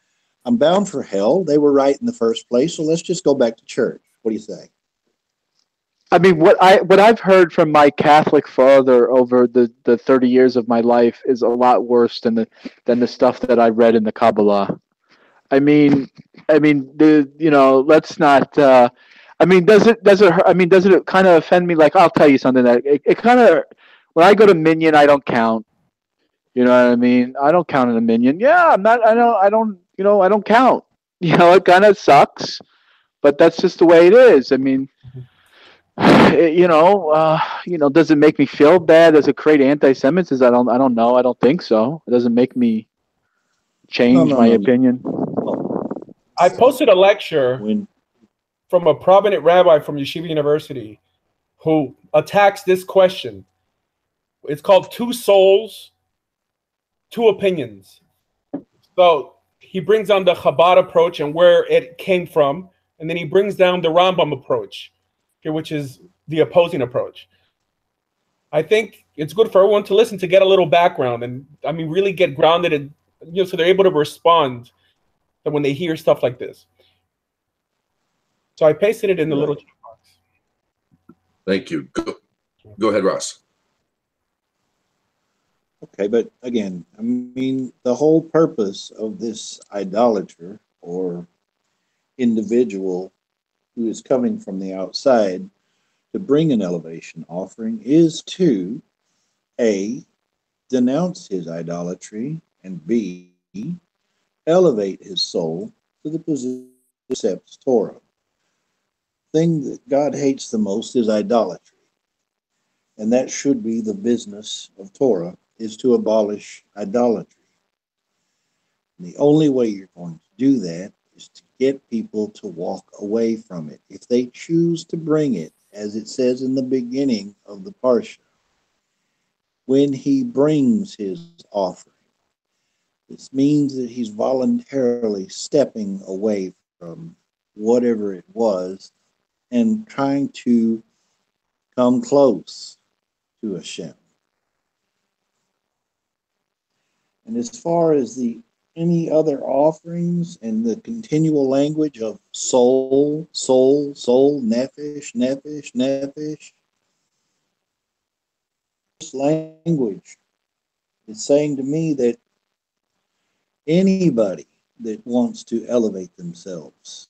I'm bound for hell. They were right in the first place, so let's just go back to church. What do you say? I mean, what I've heard from my Catholic father over the 30 years of my life is a lot worse than the stuff that I read in the Kabbalah. Let's not. Does it kind of offend me? Like, I'll tell you something that it kind of. When I go to Minyan, I don't count. You know what I mean? I don't count in a Minyan. Yeah, I'm not. I don't count. It kind of sucks, but that's just the way it is. I mean. Does it make me feel bad? Does it create anti-Semitism? I don't know. I don't think so. It doesn't make me change my opinion. I posted a lecture from a prominent rabbi from Yeshiva University who attacks this question. It's called Two Souls, Two Opinions. So he brings down the Chabad approach and where it came from, and then he brings down the Rambam approach, which is the opposing approach. I think it's good for everyone to listen to get a little background and really get grounded and so they're able to respond when they hear stuff like this. So I pasted it in the little chat box. Thank you. Go ahead, Ross. Okay, but again, the whole purpose of this idolater or individual who is coming from the outside to bring an elevation offering is to A, denounce his idolatry, and B, elevate his soul to the position of accepts Torah. The thing that God hates the most is idolatry, and that should be the business of Torah, is to abolish idolatry. And the only way you're going to do that is to get people to walk away from it. If they choose to bring it, as it says in the beginning of the Parsha, when he brings his offering, this means that he's voluntarily stepping away from whatever it was and trying to come close to Hashem. And as far as any other offerings and the continual language of soul, nefesh, this language is saying to me that anybody that wants to elevate themselves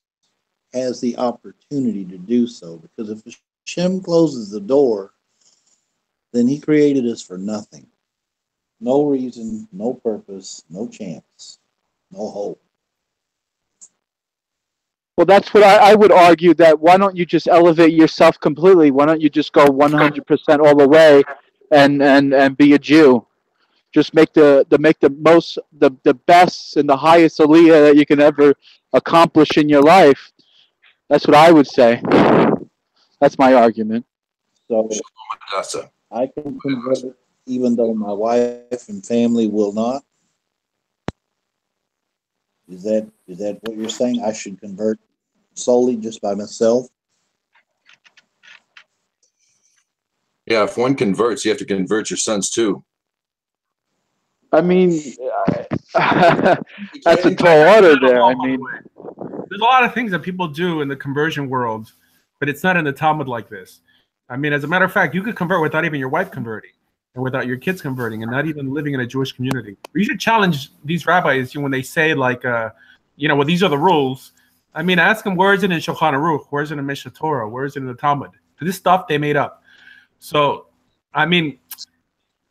has the opportunity to do so, because if Hashem closes the door, then he created us for nothing. No reason, no purpose, no chance, no hope. Well, that's what I would argue, that why don't you just elevate yourself completely? Why don't you just go 100% all the way and be a Jew? Just make the best and the highest aliyah that you can ever accomplish in your life. That's what I would say. That's my argument. So Hadassah. I can convert even though my wife and family will not. Is that what you're saying? I should convert solely just by myself? Yeah, if one converts, you have to convert your sons too. I mean, that's a tall order there. I mean, there's a lot of things that people do in the conversion world, but it's not in the Talmud like this. I mean, as a matter of fact, you could convert without even your wife converting and without your kids converting and not even living in a Jewish community. You should challenge these rabbis when they say, like, well, these are the rules. I mean, ask them, where is it in Shulchan Aruch? Where is it in Mishnah Torah? Where is it in the Talmud? This stuff they made up. So, I mean,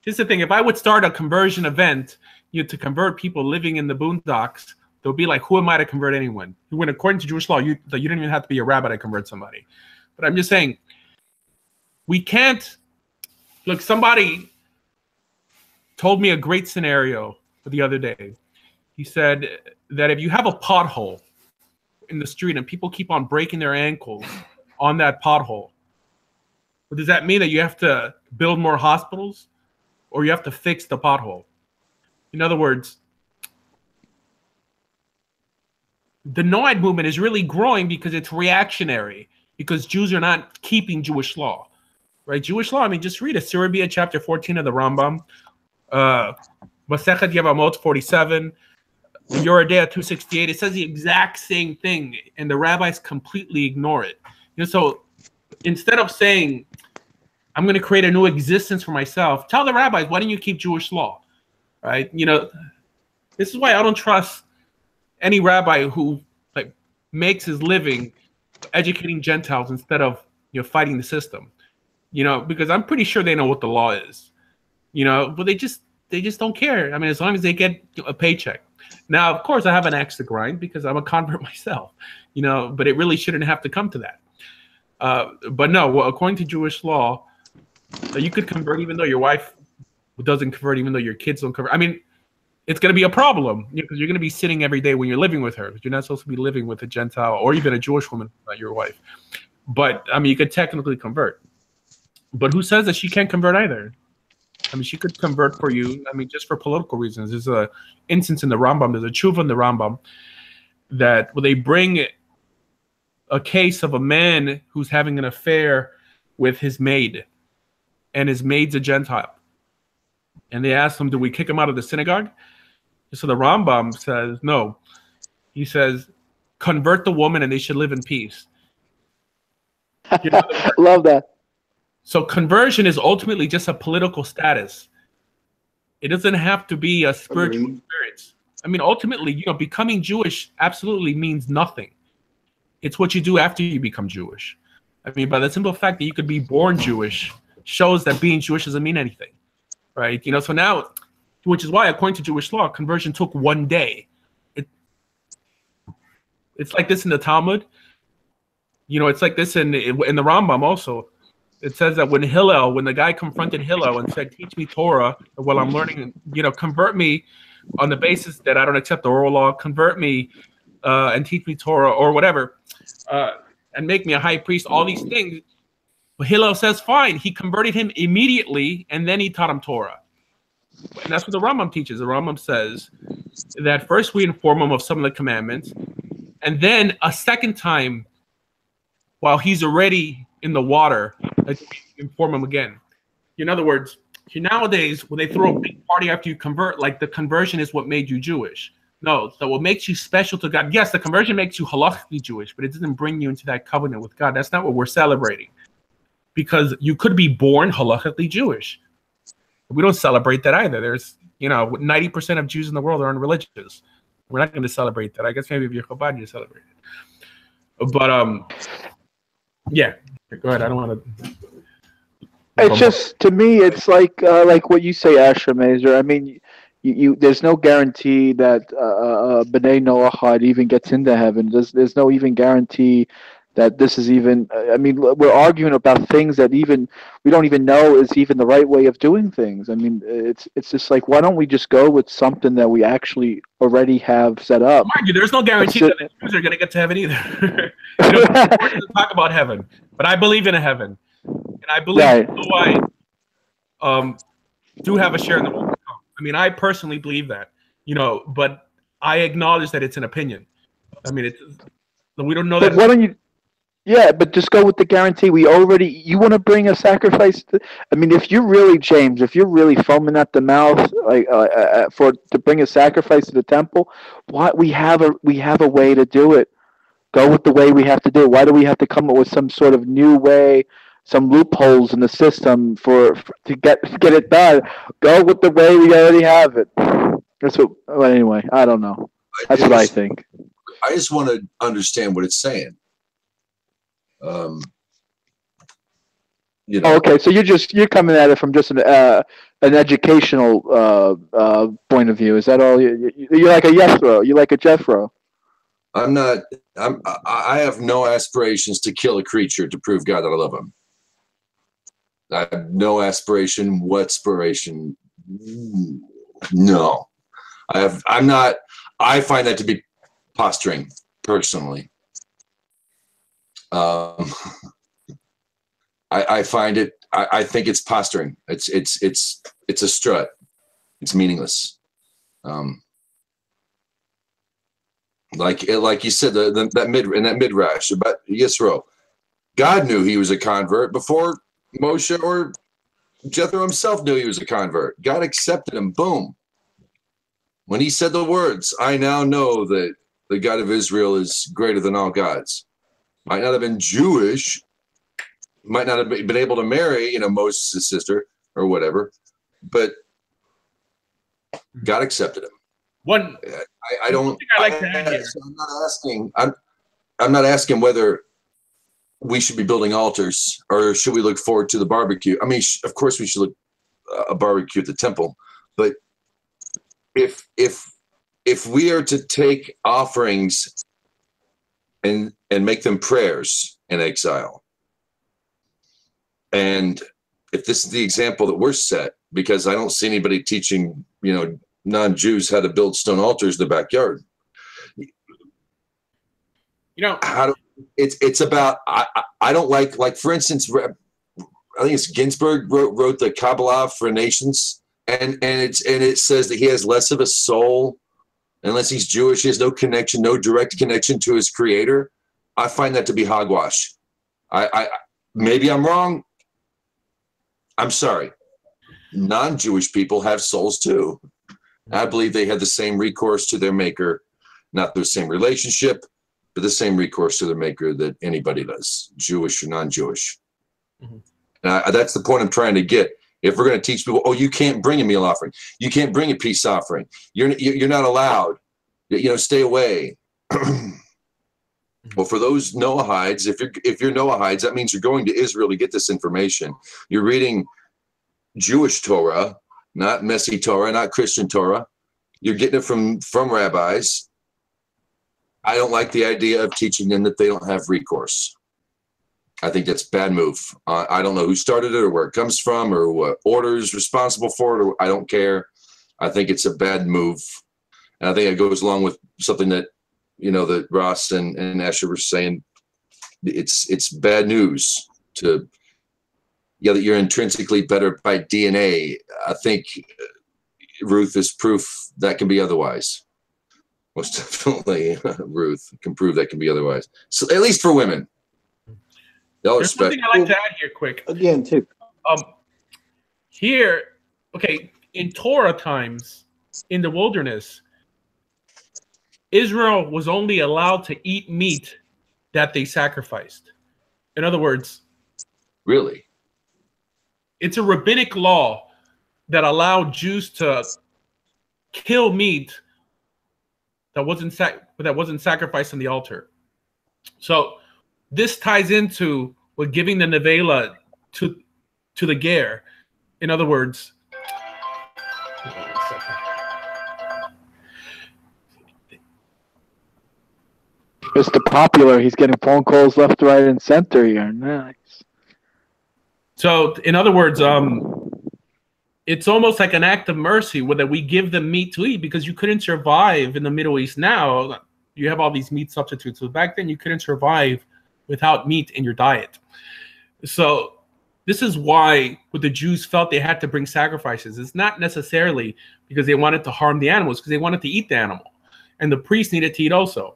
here's the thing. If I would start a conversion event, to convert people living in the boondocks, they'll be like, who am I to convert anyone? When according to Jewish law, you didn't even have to be a rabbi to convert somebody. But I'm just saying, we can't. Look, somebody told me a great scenario the other day. He said that if you have a pothole in the street and people keep on breaking their ankles on that pothole, well, does that mean that you have to build more hospitals or you have to fix the pothole? In other words, the Noahide movement is really growing because it's reactionary, because Jews are not keeping Jewish law, right? Jewish law, I mean, just read it. Sirabia, chapter 14 of the Rambam, Masechet Yevamot 47, Yoredea 268. It says the exact same thing, and the rabbis completely ignore it. So instead of saying, I'm going to create a new existence for myself, tell the rabbis, why don't you keep Jewish law, right? This is why I don't trust any rabbi who makes his living educating Gentiles instead of fighting the system, because I'm pretty sure they know what the law is, but they just don't care. I mean, as long as they get a paycheck. Now, of course, I have an axe to grind because I'm a convert myself, but it really shouldn't have to come to that. But no, well, according to Jewish law, you could convert even though your wife doesn't convert, even though your kids don't convert. I mean, it's going to be a problem because you're going to be sitting every day when you're living with her. You're not supposed to be living with a Gentile or even a Jewish woman, not your wife. But, I mean, you could technically convert. But who says that she can't convert either? I mean, she could convert for you, I mean, just for political reasons. There's an instance in the Rambam, there's a tshuva in the Rambam, that they bring a case of a man who's having an affair with his maid, and his maid's a Gentile. And they ask him, do we kick him out of the synagogue? So the Rambam says, no. He says, convert the woman and they should live in peace. Love that. So conversion is ultimately just a political status. It doesn't have to be a spiritual experience. I mean, ultimately, becoming Jewish absolutely means nothing. It's what you do after you become Jewish. I mean, by the simple fact that you could be born Jewish shows that being Jewish doesn't mean anything, right? So now, which is why, according to Jewish law, conversion took 1 day. It's like this in the Talmud. It's like this in the Rambam also. It says that when the guy confronted Hillel and said, teach me Torah while I'm learning, convert me on the basis that I don't accept the oral law, convert me and teach me Torah or whatever, and make me a high priest, all these things. But Hillel says, fine. He converted him immediately, and then he taught him Torah. And that's what the Rambam teaches. The Rambam says that first we inform him of some of the commandments, and then a second time, while he's already in the water, inform him again. In other words, nowadays, when they throw a big party after you convert, like the conversion is what made you Jewish. No, so what makes you special to God? Yes, the conversion makes you halachically Jewish, but it doesn't bring you into that covenant with God. That's not what we're celebrating. Because you could be born halachically Jewish. We don't celebrate that either. There's, 90% of Jews in the world are unreligious. We're not going to celebrate that. I guess maybe if you're Chabad, you celebrate it. But, yeah. Go ahead. I don't want to. It's just, to me, it's like what you say, Asher Mazer. I mean, you there's no guarantee that B'nai Noachide even gets into heaven. There's no even guarantee that this is even. I mean, we're arguing about things that even we don't even know is even the right way of doing things. I mean, it's just like, why don't we just go with something that we actually already have set up? Mind you, there's no guarantee that the Jews are going to get to heaven either. It doesn't talk about heaven, but I believe in a heaven. and I believe Right. Noah do have a share in the world to come. I mean, I personally believe that, but I acknowledge that it's an opinion. I mean, we don't know But that. why don't you? Yeah, but just go with the guarantee. You want to bring a sacrifice? I mean, if you're really, James, if you're really foaming at the mouth, like to bring a sacrifice to the temple, we have a way to do it. Go with the way we have to do it. Why do we have to come up with some sort of new way, some loopholes in the system to get it done? Go with the way we already have it. That's what. Well, anyway, I don't know. That's what I think. I just want to understand what it's saying. Okay, so you're coming at it from just an educational point of view. Is that all? You're like a Jethro. You're like a Jethro. I'm not. I have no aspirations to kill a creature to prove God that I love him. I have no aspiration. What aspiration? No, I'm not. I find that to be posturing, personally. I find it. I think it's posturing. It's a strut. It's meaningless. Like you said, that midrash about Yisro, God knew he was a convert before Moshe or Jethro himself knew he was a convert. God accepted him. Boom. When he said the words, "I now know that the God of Israel is greater than all gods," might not have been Jewish, might not have been able to marry, Moses' sister or whatever, but God accepted him. I don't. I like to add here. So I'm not asking. I'm not asking whether we should be building altars or should we look forward to the barbecue. I mean, of course we should look a barbecue at the temple, but if we are to take offerings and make them prayers in exile, and if this is the example that we're set, because I don't see anybody teaching, non-Jews how to build stone altars in the backyard. It's about, I don't like for instance, I think it's Ginsburg wrote the Kabbalah for nations, and it says that he has less of a soul unless he's Jewish. He has no connection, no direct connection to his creator. I find that to be hogwash. I maybe I'm wrong. I'm sorry. Non-Jewish people have souls too. I believe they have the same recourse to their maker, not the same relationship, but the same recourse to their maker that anybody does, Jewish or non-Jewish. Mm-hmm. And that's the point I'm trying to get. If we're going to teach people, you can't bring a meal offering, you can't bring a peace offering, you're not allowed, stay away. Well, for those Noahides, if you're Noahides, that means you're going to Israel to get this information. You're reading Jewish Torah, not messy Torah, not Christian Torah. You're getting it from rabbis. I don't like the idea of teaching them that they don't have recourse. I think that's a bad move. I don't know who started it or where it comes from or what order is responsible for it. I don't care. I think it's a bad move. And I think it goes along with something that, that Ross and Asher were saying. It's bad news that you're intrinsically better by DNA. I think Ruth is proof that can be otherwise. Most definitely, Ruth can prove that can be otherwise. So at least for women. There's something I like to add here, quick. Again, too. Here, okay, in Torah times, in the wilderness, Israel was only allowed to eat meat that they sacrificed. In other words, really, it's a rabbinic law that allowed Jews to kill meat that wasn't sacrificed on the altar. So this ties into with giving the nevela to the ger. In other words, Mr. Popular, he's getting phone calls left, right, and center here. Nice. So, in other words, it's almost like an act of mercy whether we give them meat to eat, because you couldn't survive in the Middle East. Now you have all these meat substitutes. So back then you couldn't survive without meat in your diet. So this is why what the Jews felt they had to bring sacrifices. It's not necessarily because they wanted to harm the animals, because they wanted to eat the animal, and the priest needed to eat also.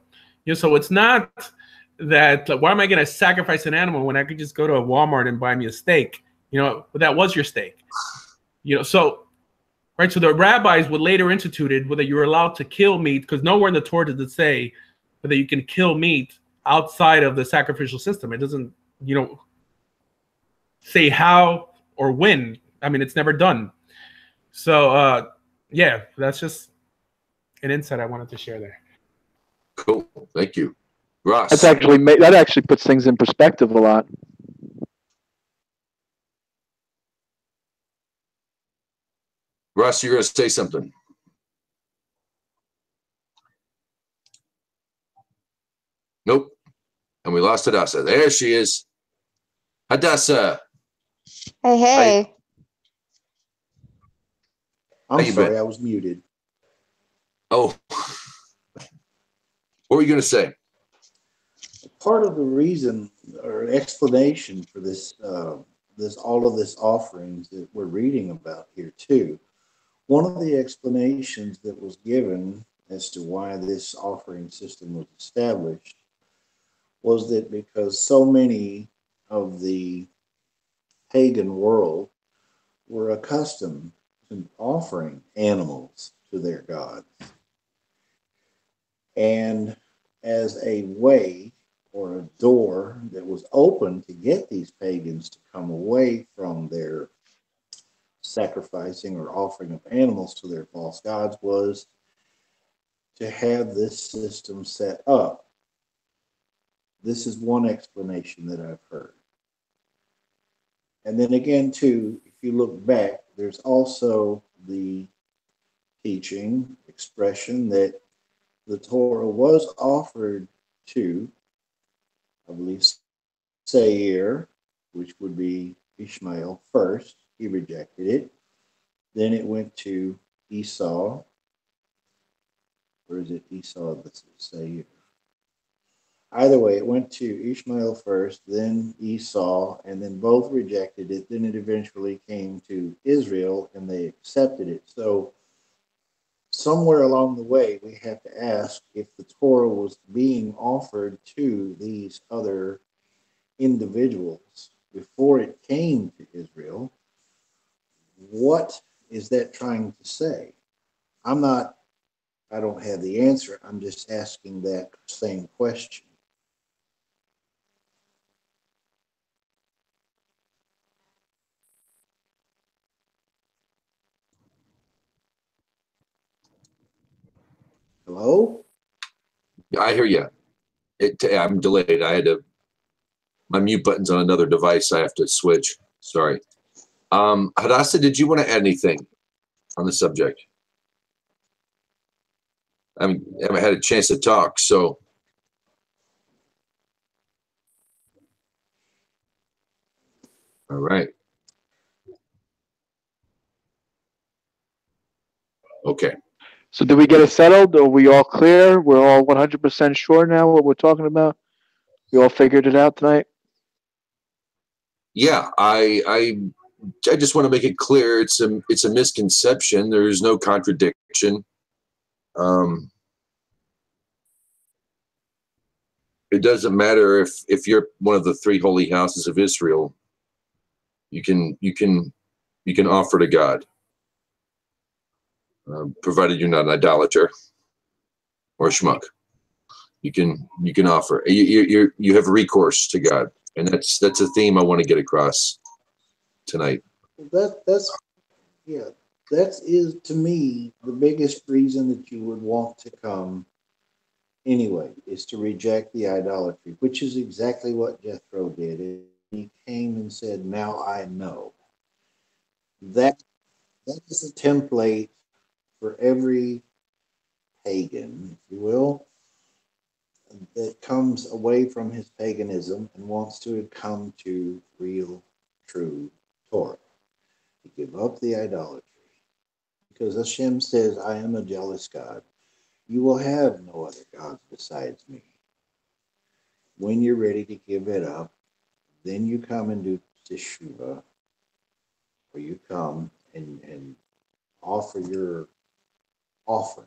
So it's not that, like, why am I going to sacrifice an animal when I could just go to a Walmart and buy me a steak? But that was your steak. So right. So the rabbis would later instituted whether you were allowed to kill meat, because nowhere in the Torah does it say whether you can kill meat outside of the sacrificial system. It doesn't, say how or when. I mean, it's never done. So yeah, that's just an insight I wanted to share there. Cool. Thank you. Ross. That actually puts things in perspective a lot. Ross, you're going to say something. Nope. And we lost Hadassah. There she is. Hadassah. Hey. I'm sorry, I was muted. Oh. What were you going to say? Part of the reason or explanation for this, all of this offerings that we're reading about here too, one of the explanations that was given as to why this offering system was established was that because so many of the pagan world were accustomed to offering animals to their gods. And as a way or a door that was open to get these pagans to come away from their sacrificing or offering of animals to their false gods was to have this system set up. This is one explanation that I've heard. And then again, too, if you look back, there's also the teaching, expression that the Torah was offered to, I believe, Seir, which would be Ishmael first. He rejected it. Then it went to Esau. Or is it Esau? This is Seir. Either way, it went to Ishmael first, then Esau, and then both rejected it. Then it eventually came to Israel, and they accepted it. So somewhere along the way, we have to ask if the Torah was being offered to these other individuals before it came to Israel. What is that trying to say? I don't have the answer. I'm just asking that same question. Hello? I hear you. I'm delayed. My mute button's on another device. I have to switch. Sorry. Hadassah, did you want to add anything on the subject? I haven't had a chance to talk, so. All right. Okay. So did we get it settled? Are we all clear? We're all 100% sure now what we're talking about? We all figured it out tonight? Yeah, I just want to make it clear it's a misconception. There's no contradiction. It doesn't matter if you're one of the three holy houses of Israel. You can offer to God, provided you're not an idolater or a schmuck. You can offer. You have recourse to God, and that's a theme I want to get across tonight. That is to me the biggest reason that you would want to come anyway, is to reject the idolatry, which is exactly what Jethro did. He came and said, "Now I know." That is a template for every pagan, if you will, that comes away from his paganism and wants to come to real, true Torah. To give up the idolatry. Because Hashem says, "I am a jealous God. You will have no other gods besides me." When you're ready to give it up, then you come and do teshuvah, where you come and offer your offering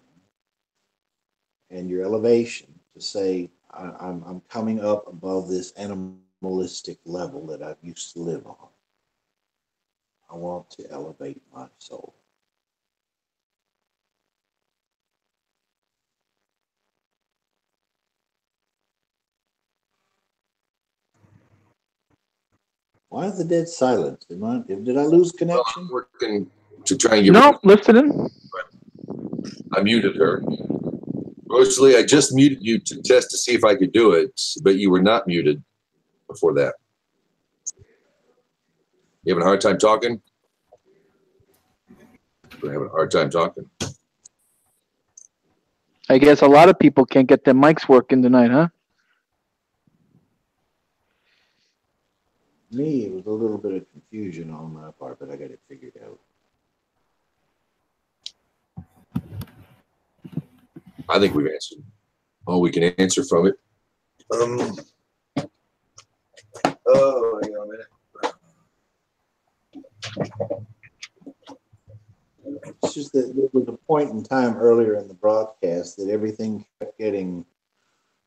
and your elevation to say, I'm coming up above this animalistic level that I used to live on. I want to elevate my soul. Why is the dead silence? Did I lose connection? I'm working to try and get. No, listening. I muted her. Rosalie, I just muted you to test to see if I could do it, but you were not muted before that. You having a hard time talking? We're having a hard time talking. I guess a lot of people can't get their mics working tonight, huh? Me, it was a little bit of confusion on my part, but I got it figured out. I think we've answered all we can answer from it. Oh, hang on a minute. It's just that there was a point in time earlier in the broadcast that everything kept getting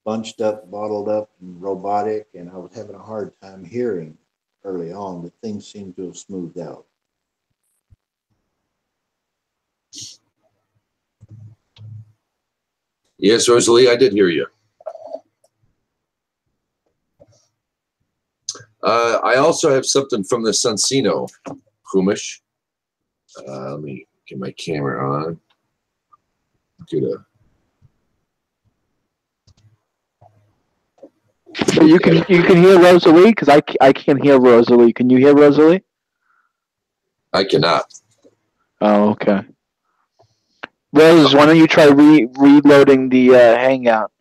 bunched up, bottled up, and robotic, and I was having a hard time hearing early on, but things seem to have smoothed out. Yes, Rosalie, I did hear you. I also have something from the Sansino Chumash. Let me get my camera on. So you can hear Rosalie, because I can't hear Rosalie. Can you hear Rosalie? I cannot. Oh, okay. Rose, why don't you try reloading the Hangout?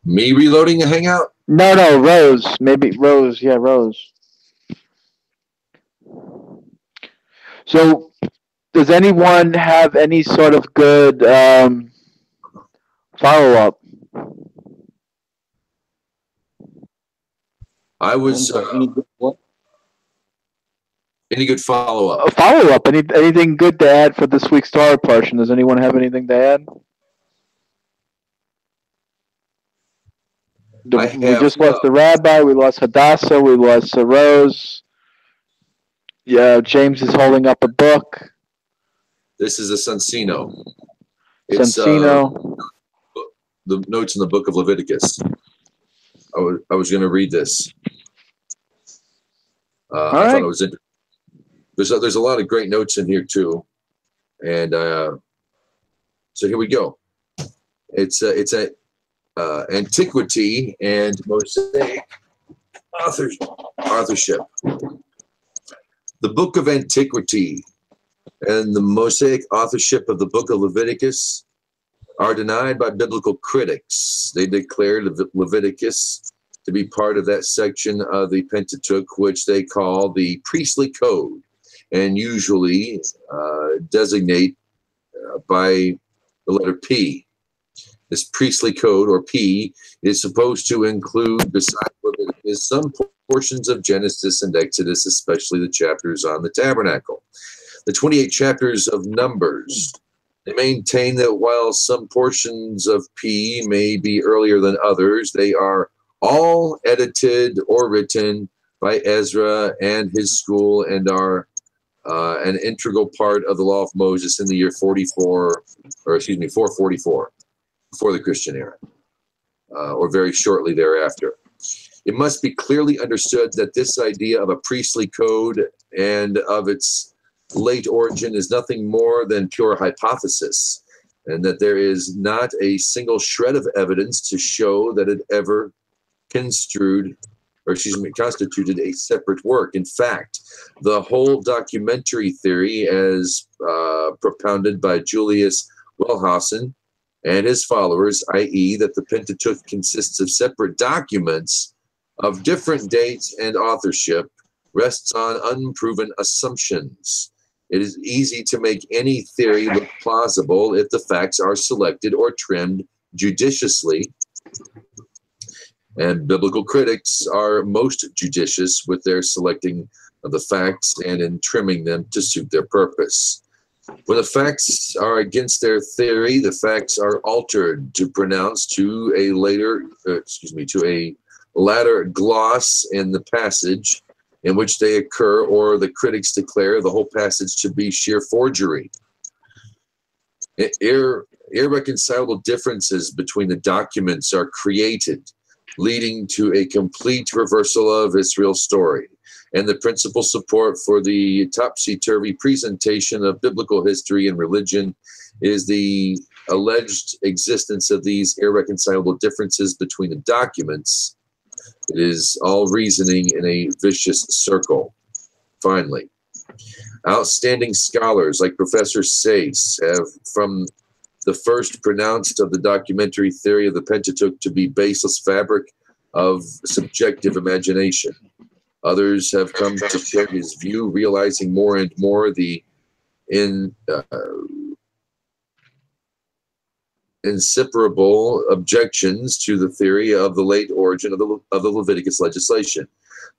Me reloading a Hangout? No, Rose. Maybe Rose. Yeah, Rose. So, does anyone have any sort of good follow-up? I was any good follow-up? Follow-up. Anything good to add for this week's Torah portion? Does anyone have anything to add? We just lost the rabbi. We lost Hadassah. We lost Rose. Yeah, James is holding up a book. This is a Sansino. It's Sansino. The notes in the book of Leviticus. I was going to read this. I thought it was interesting. There's a lot of great notes in here too, and so here we go. It's a antiquity and Mosaic authorship. The book of antiquity and the Mosaic authorship of the book of Leviticus are denied by biblical critics. They declare Leviticus to be part of that section of the Pentateuch, which they call the priestly code, and usually designate by the letter P. This priestly code, or P, is supposed to include, besides Leviticus, some portions of Genesis and Exodus, especially the chapters on the tabernacle. The 28 chapters of Numbers, they maintain that while some portions of P may be earlier than others, they are all edited or written by Ezra and his school and are an integral part of the law of Moses in the year 444, before the Christian era, or very shortly thereafter. It must be clearly understood that this idea of a priestly code and of its late origin is nothing more than pure hypothesis, and that there is not a single shred of evidence to show that it ever constituted a separate work. In fact, the whole documentary theory, as propounded by Julius Wellhausen and his followers, i.e., that the Pentateuch consists of separate documents of different dates and authorship, rests on unproven assumptions. It is easy to make any theory look plausible if the facts are selected or trimmed judiciously And biblical critics are most judicious with their selecting of the facts and in trimming them to suit their purpose. When the facts are against their theory, the facts are altered to pronounce to a latter gloss in the passage in which they occur, or the critics declare the whole passage to be sheer forgery. Irreconcilable differences between the documents are created, leading to a complete reversal of Israel's story. And the principal support for the topsy-turvy presentation of biblical history and religion is the alleged existence of these irreconcilable differences between the documents. It is all reasoning in a vicious circle. Finally, outstanding scholars like Professor Sayce have from the first pronounced of the documentary theory of the Pentateuch to be baseless fabric of subjective imagination. Others have come to share his view, realizing more and more the inseparable objections to the theory of the late origin of the Leviticus legislation.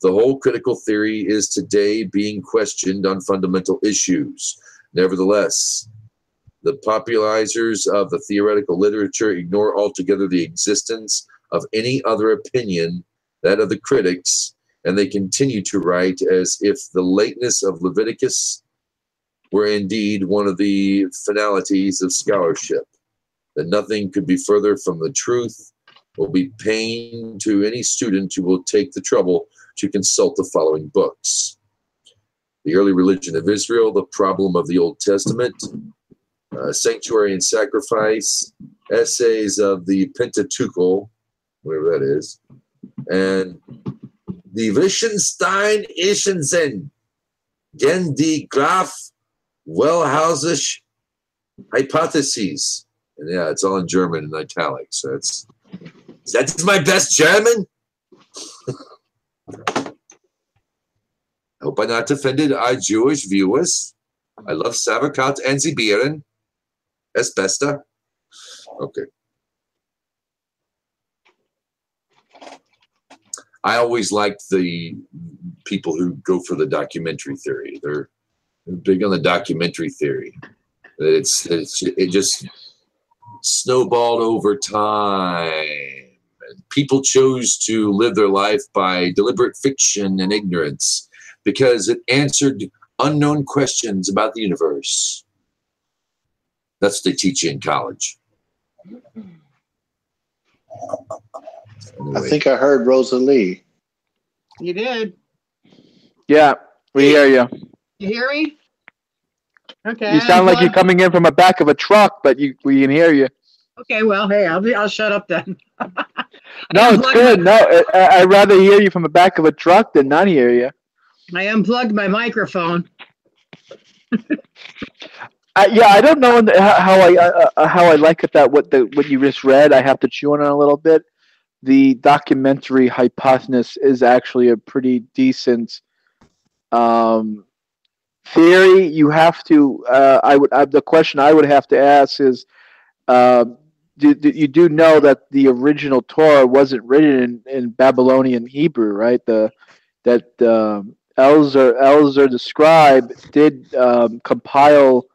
The whole critical theory is today being questioned on fundamental issues. Nevertheless, the popularizers of the theoretical literature ignore altogether the existence of any other opinion, that of the critics, and they continue to write as if the lateness of Leviticus were indeed one of the finalities of scholarship. That nothing could be further from the truth will be pain to any student who will take the trouble to consult the following books: The Early Religion of Israel, The Problem of the Old Testament, Sanctuary and Sacrifice, Essays of the Pentateuchal, whatever that is, and Die Wittgenstein-Ischensen, gen die Graf Wellhausisch Hypotheses. And yeah, it's all in German in italics. So that's my best German. I hope I'm not offended our Jewish viewers. I love sauerkraut and Zibieren. Es besta. Okay. I always liked the people who go for the documentary theory. They're big on the documentary theory. It just snowballed over time. And people chose to live their life by deliberate fiction and ignorance because it answered unknown questions about the universe. That's what they teach you in college. I think I heard Rosalie. You did. Yeah, we hear you. You hear me? Okay. You sound like you're coming in from the back of a truck, but we can hear you. Okay, well, hey, I'll shut up then. No, it's good. No, I'd rather hear you from the back of a truck than not hear you. I unplugged my microphone. Yeah, I don't know how I like it that what you just read. I have to chew on it a little bit. The documentary hypothesis is actually a pretty decent theory. You have to. The question I would have to ask is, you do know that the original Torah wasn't written in Babylonian Hebrew, right? Elzer the scribe did compile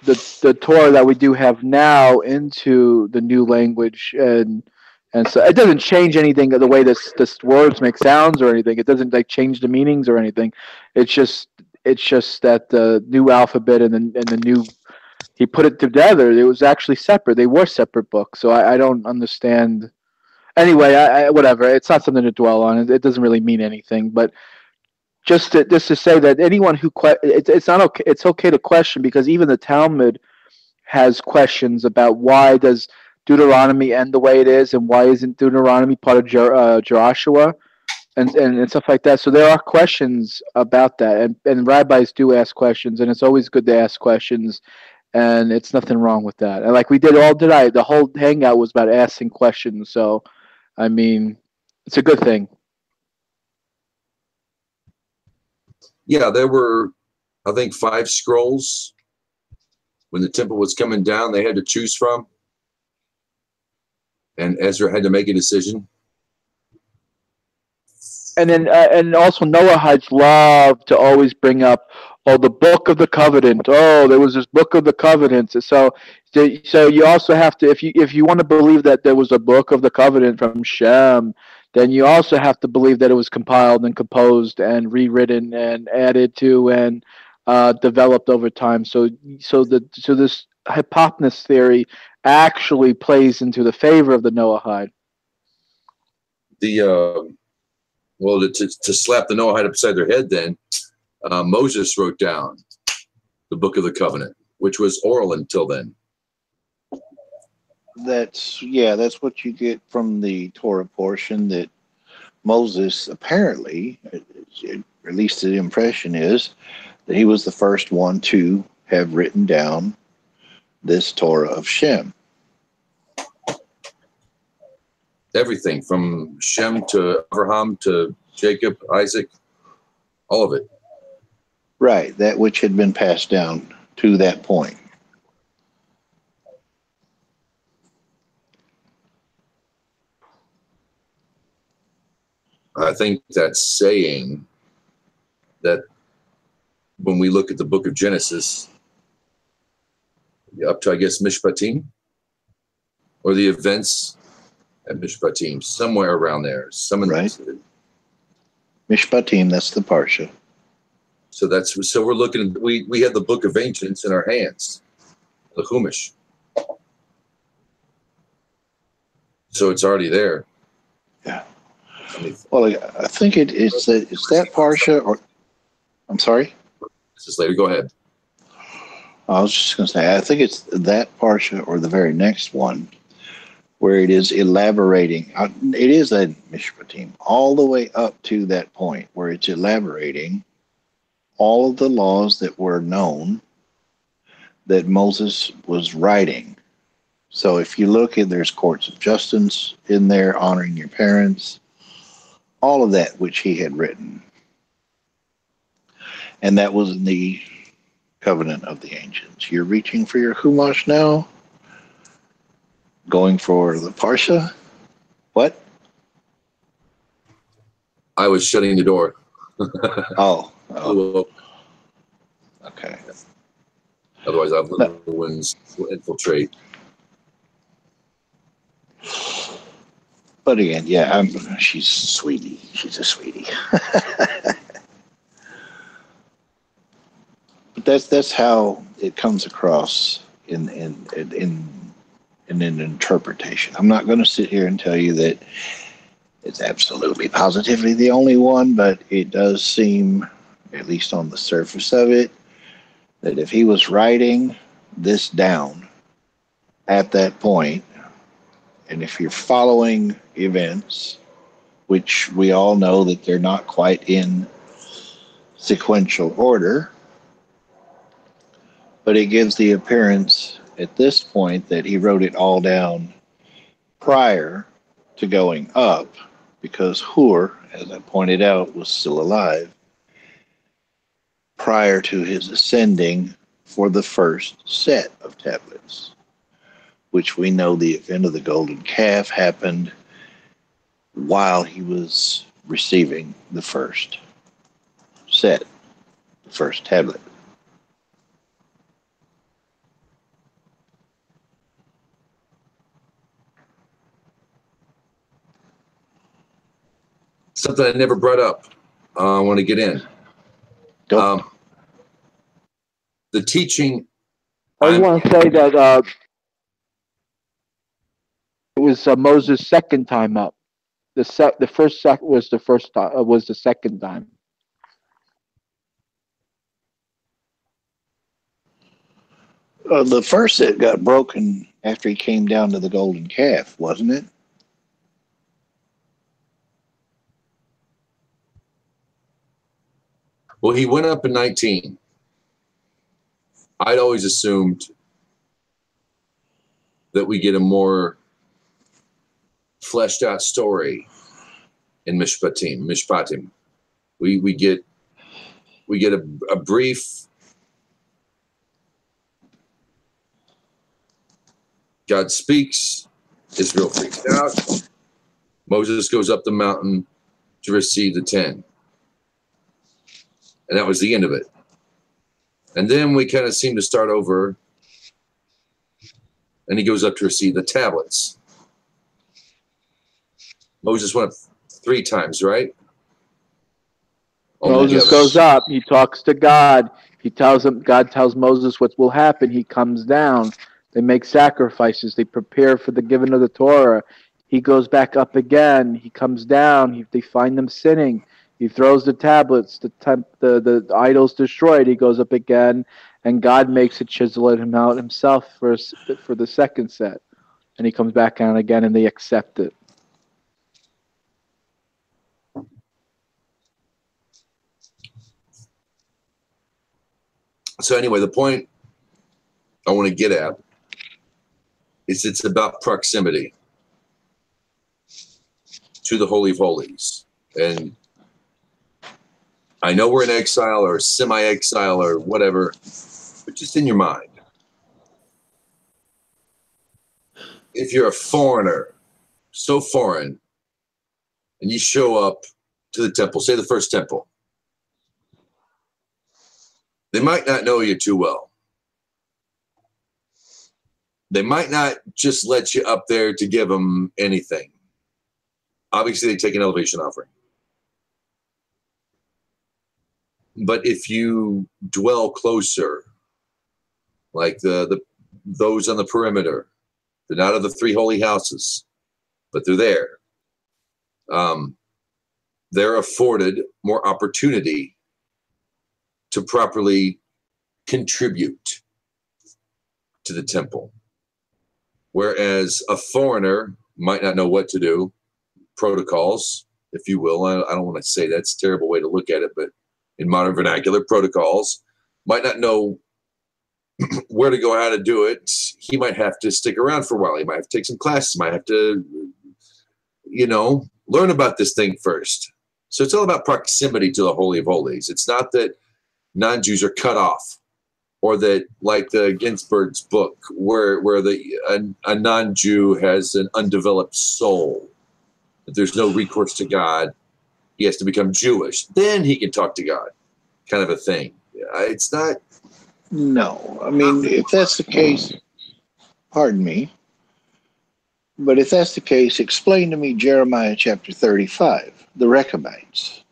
the Torah that we do have now into the new language, and so it doesn't change anything of the way this words make sounds or anything. It doesn't like change the meanings or anything. It's just that the new alphabet and the new, he put it together. It was actually separate. They were separate books. So I don't understand. Anyway, whatever. It's not something to dwell on. It doesn't really mean anything. But just to say that anyone who it's not okay. It's okay to question, because even the Talmud has questions about why does Deuteronomy end the way it is, and why isn't Deuteronomy part of Joshua, and stuff like that. So there are questions about that, and rabbis do ask questions, and it's always good to ask questions, and it's nothing wrong with that. And like we did all tonight, the whole hangout was about asking questions. So, I mean, it's a good thing. Yeah, there were, I think, 5 scrolls when the temple was coming down. They had to choose from, and Ezra had to make a decision. And then, and also Noahites love to always bring up, oh, the Book of the Covenant. Oh, there was this Book of the Covenant. So you also have to, if you want to believe that there was a Book of the Covenant from Shem, then you also have to believe that it was compiled and composed and rewritten and added to and developed over time. So this hypothesis theory actually plays into the favor of the Noahide. Well, to slap the Noahide upside their head, then Moses wrote down the Book of the Covenant, which was oral until then. That's what you get from the Torah portion, that Moses apparently, at least the impression is, that he was the first one to have written down this Torah of Shem. Everything from Shem to Abraham to Jacob, Isaac, all of it. Right, that which had been passed down to that point. I think that's saying that when we look at the book of Genesis, up to, I guess, Mishpatim, or the events at Mishpatim, somewhere around there. Right. Mishpatim, that's the Parsha. So we're looking at, we have the book of ancients in our hands, the Chumash. So it's already there. Yeah. Well, I think it's that Parsha, or I'm sorry. This is later. Go ahead. I was just going to say, I think it's that Parsha or the very next one, where it is elaborating. It is a Mishpatim, all the way up to that point where it's elaborating all of the laws that were known that Moses was writing. So if you look at, there's courts of justice in there, honoring your parents, all of that which he had written. And that was in the covenant of the ancients. You're reaching for your Chumash now? Going for the Parsha? What? I was shutting the door. Oh. Okay. Otherwise, I've little winds will infiltrate. But again, yeah, she's sweetie. She's a sweetie. But that's how it comes across in an interpretation. I'm not going to sit here and tell you that it's absolutely positively the only one, but it does seem, at least on the surface of it, that if he was writing this down at that point, and if you're following events, which we all know that they're not quite in sequential order, but it gives the appearance at this point that he wrote it all down prior to going up, because Hur, as I pointed out, was still alive prior to his ascending for the first set of tablets, which we know the event of the golden calf happened while he was receiving the first set, the first tablet. Something I never brought up. I want to get in. The teaching. I just want to say that it was Moses' second time up. The first was the first time, was the second time. The first set got broken after he came down to the golden calf, wasn't it? Well, he went up in 19. I'd always assumed that we get a more fleshed out story in Mishpatim. We get a brief God speaks, Israel freaks out, Moses goes up the mountain, to receive the 10. And that was the end of it. And then we kind of seem to start over. And he goes up to receive the tablets. Moses went up 3 times, right? Moses goes up. He talks to God. He tells him. God tells Moses what will happen. He comes down. They make sacrifices. They prepare for the giving of the Torah. He goes back up again. He comes down. They find them sinning. He throws the tablets. The idols destroyed. He goes up again, and God makes it chisel him out himself for the second set. And he comes back down again, and they accept it. So anyway, the point I want to get at is it's about proximity to the Holy of Holies. And I know we're in exile or semi-exile or whatever, but just in your mind. If you're a foreigner, so foreign, and you show up to the temple, say the first temple, they might not know you too well. They might not just let you up there to give them anything. Obviously, they take an elevation offering. But if you dwell closer, like those on the perimeter, they're not of the 3 holy houses, but they're there. They're afforded more opportunity to properly contribute to the temple. Whereas a foreigner might not know what to do, protocols, if you will. I don't want to say that's a terrible way to look at it, but in modern vernacular, protocols, might not know where to go, how to do it. He might have to stick around for a while. He might have to take some classes, might have to, learn about this thing first. So it's all about proximity to the Holy of Holies. It's not that non-Jews are cut off, or that, like the Ginsburg's book, where a non-Jew has an undeveloped soul, that there's no recourse to God. He has to become Jewish. Then he can talk to God, kind of a thing. It's not. No. I mean, if that's the case, pardon me, but if that's the case, explain to me Jeremiah chapter 35, the Rechabites.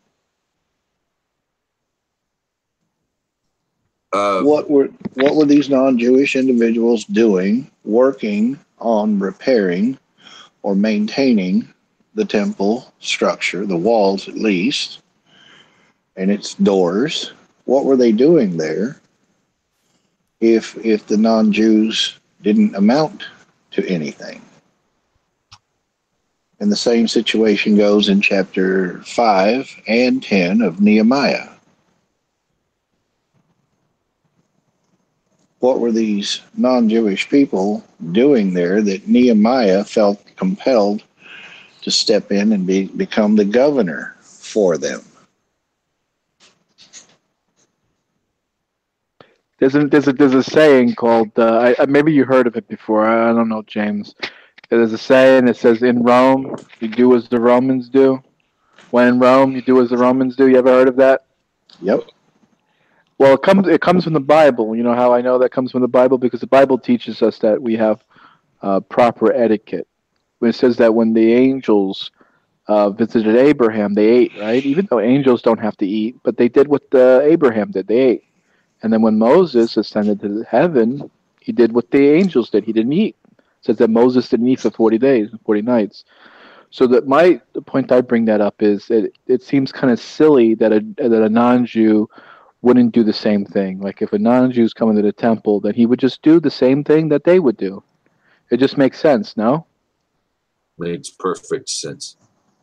What were these non-Jewish individuals doing, working on repairing or maintaining the temple structure, the walls at least, and its doors? What were they doing there if the non-Jews didn't amount to anything? And the same situation goes in chapter 5 and 10 of Nehemiah. What were these non-Jewish people doing there that Nehemiah felt compelled to step in and become the governor for them? There's a saying called maybe you heard of it before. I don't know, James. There's a saying that says, "In Rome, you do as the Romans do. When in Rome, you do as the Romans do." You ever heard of that? Yep. Well, it comes from the Bible. You know how I know that comes from the Bible? Because the Bible teaches us that we have proper etiquette. When it says that when the angels visited Abraham, they ate, right? Even though angels don't have to eat, but they did what Abraham did. They ate. And then when Moses ascended to heaven, he did what the angels did. He didn't eat. It says that Moses didn't eat for 40 days and 40 nights. So that the point I bring that up is it seems kind of silly that a non-Jew wouldn't do the same thing. Like if a non-Jew's coming to the temple, then he would just do the same thing that they would do. It just makes sense, no? Makes perfect sense.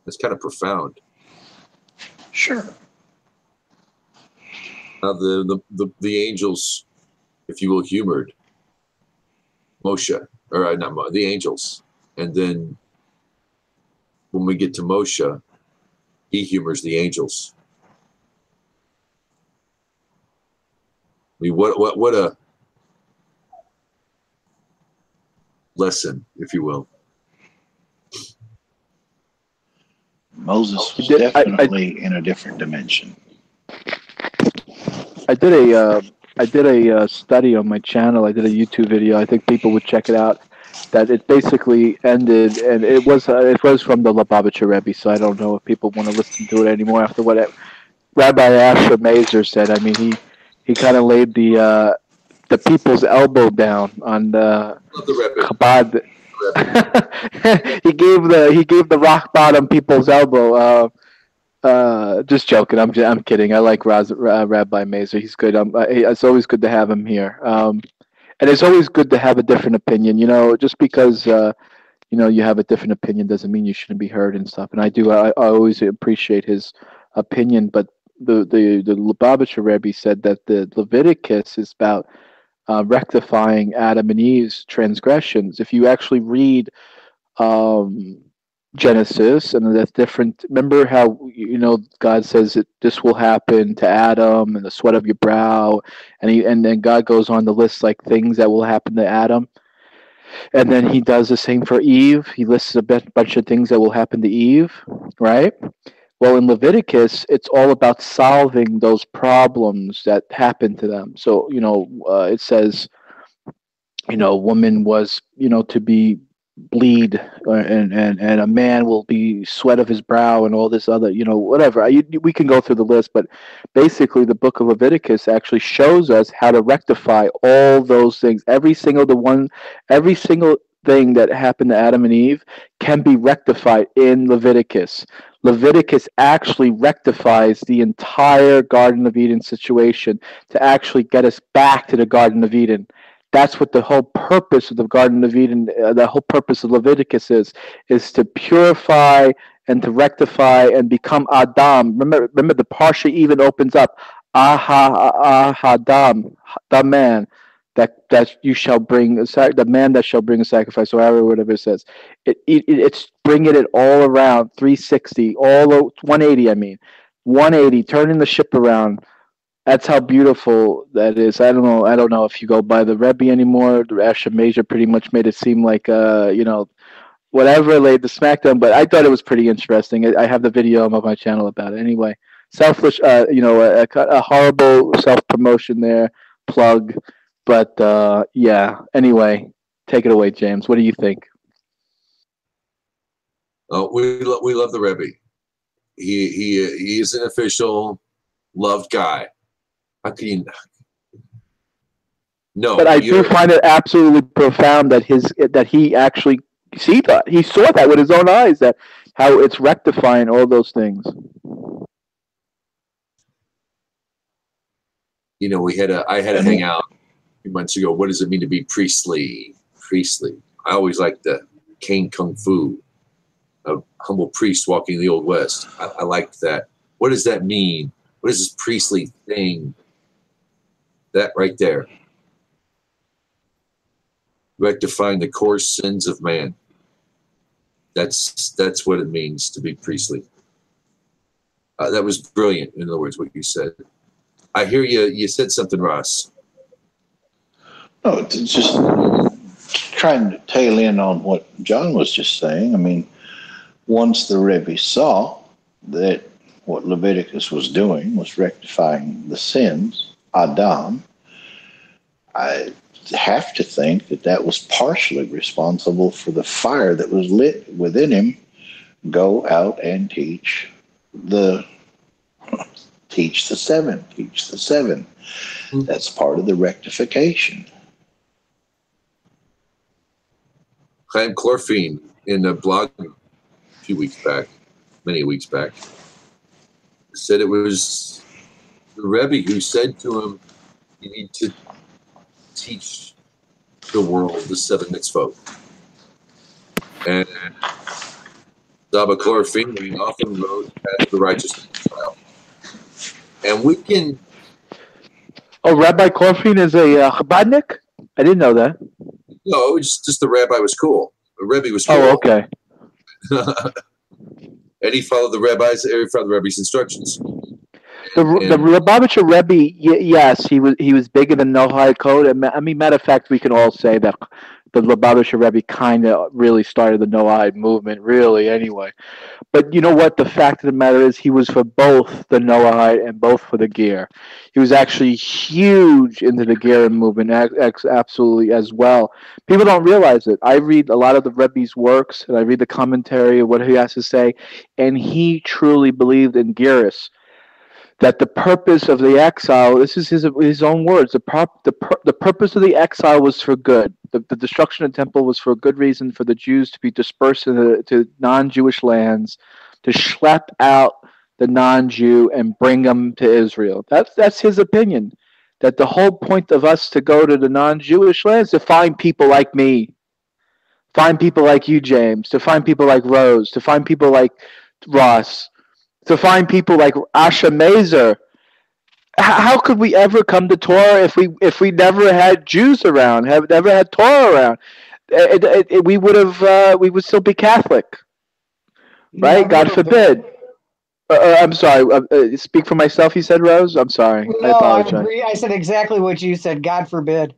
It's kind of profound. Sure. Now the angels, if you will, humored Moshe, or not the angels, and then when we get to Moshe, he humors the angels. I mean, what a lesson, if you will. Moses was did- I- definitely in a different dimension. I did a study on my channel. I did a YouTube video. I think people would check it out. That it basically ended, and it was from the Lubavitcher Rebbe. So I don't know if people want to listen to it anymore after what Rabbi Asher Mazer said. I mean, he kind of laid the people's elbow down on the Love the Rebbe. Chabad. Rebbe. he gave the rock bottom people's elbow. Just joking. I'm kidding. I like Rabbi Mazer. He's good. It's always good to have him here. And it's always good to have a different opinion. You know, just because you have a different opinion doesn't mean you shouldn't be heard and stuff. And I always appreciate his opinion. But the Lubavitcher Rebbe said that the Leviticus is about rectifying Adam and Eve's transgressions. If you actually read Genesis, and that's different. Remember how God says that this will happen to Adam and the sweat of your brow, and then God goes on to list like things that will happen to Adam, and then He does the same for Eve. He lists a bunch of things that will happen to Eve, right? Well, in Leviticus, it's all about solving those problems that happen to them. So it says, woman was to be bleed, and a man will be sweat of his brow, and all this other whatever. We can go through the list, but basically the book of Leviticus actually shows us how to rectify all those things. Every single thing that happened to Adam and Eve can be rectified in Leviticus. Leviticus actually rectifies the entire Garden of Eden situation to actually get us back to the Garden of Eden. That's what the whole purpose of the Garden of Eden, the whole purpose of Leviticus is to purify and to rectify and become Adam. Remember the Parsha even opens up, Adam, the man that you shall bring, the man that shall bring a sacrifice, or whatever it says. It's bringing it all around, 360, 180. I mean, 180, turning the ship around. That's how beautiful that is. I don't know if you go by the Rebbe anymore. The Asher Major pretty much made it seem like whatever, laid the smackdown. But I thought it was pretty interesting. I have the video on my channel about it. Anyway, selfish, a horrible self promotion there, plug. But yeah. Anyway, take it away, James. What do you think? Oh, we love the Rebbe. He is an official, loved guy. How can you? No, but I do find it absolutely profound that he actually he saw that with his own eyes, that how it's rectifying all those things. I had a hangout a few months ago. What does it mean to be priestly? Priestly. I always liked the Cane Kung Fu, a humble priest walking the Old West. I liked that. What does that mean? What is this priestly thing? That right there. Rectifying the coarse sins of man. That's what it means to be priestly. That was brilliant, in other words, what you said. I hear you said something, Ross. No, it's just trying to tail in on what John was just saying. I mean, once the Rebbe saw that what Leviticus was doing was rectifying the sins, Adam, I have to think that was partially responsible for the fire that was lit within him. Go out and teach the seven. That's part of the rectification. Chaim Chlorphine in a blog many weeks back, said it was the Rebbe who said to him, "You need to teach the world the seven mitzvot." And Rabbi Chlorphine often wrote as the righteousness trial. And we can. Oh, Rabbi Chlorphine is a Chabadnik? I didn't know that. No, just the rabbi was cool. The Rebbe was cool. Oh, okay. And he followed the Rebbe's instructions. The Lubavitcher Rebbe, yes, he was bigger than Nohai Code. I mean, matter of fact, we can all say that the Lubavitcher Rebbe kind of really started the Noahide movement, really, anyway. But you know what? The fact of the matter is he was for both the Noahide and both for the Ger. He was actually huge into the Ger movement, absolutely as well. People don't realize it. I read a lot of the Rebbe's works, and I read the commentary of what he has to say, and he truly believed in Geras. That the purpose of the exile, this is his own words, the purpose of the exile was for good. The destruction of the temple was for a good reason, for the Jews to be dispersed to non-Jewish lands, to schlep out the non-Jew and bring them to Israel. That's his opinion. That the whole point of us to go to the non-Jewish lands is to find people like me, find people like you, James, to find people like Rose, to find people like Ross, to find people like Asha Mazer. How could we ever come to Torah if we never had Jews around, have never had Torah around? We would still be Catholic, right? Yeah, God forbid. I'm sorry. Speak for myself. You said, Rose. I'm sorry. I No, I apologize. agree. I said exactly what you said. God forbid.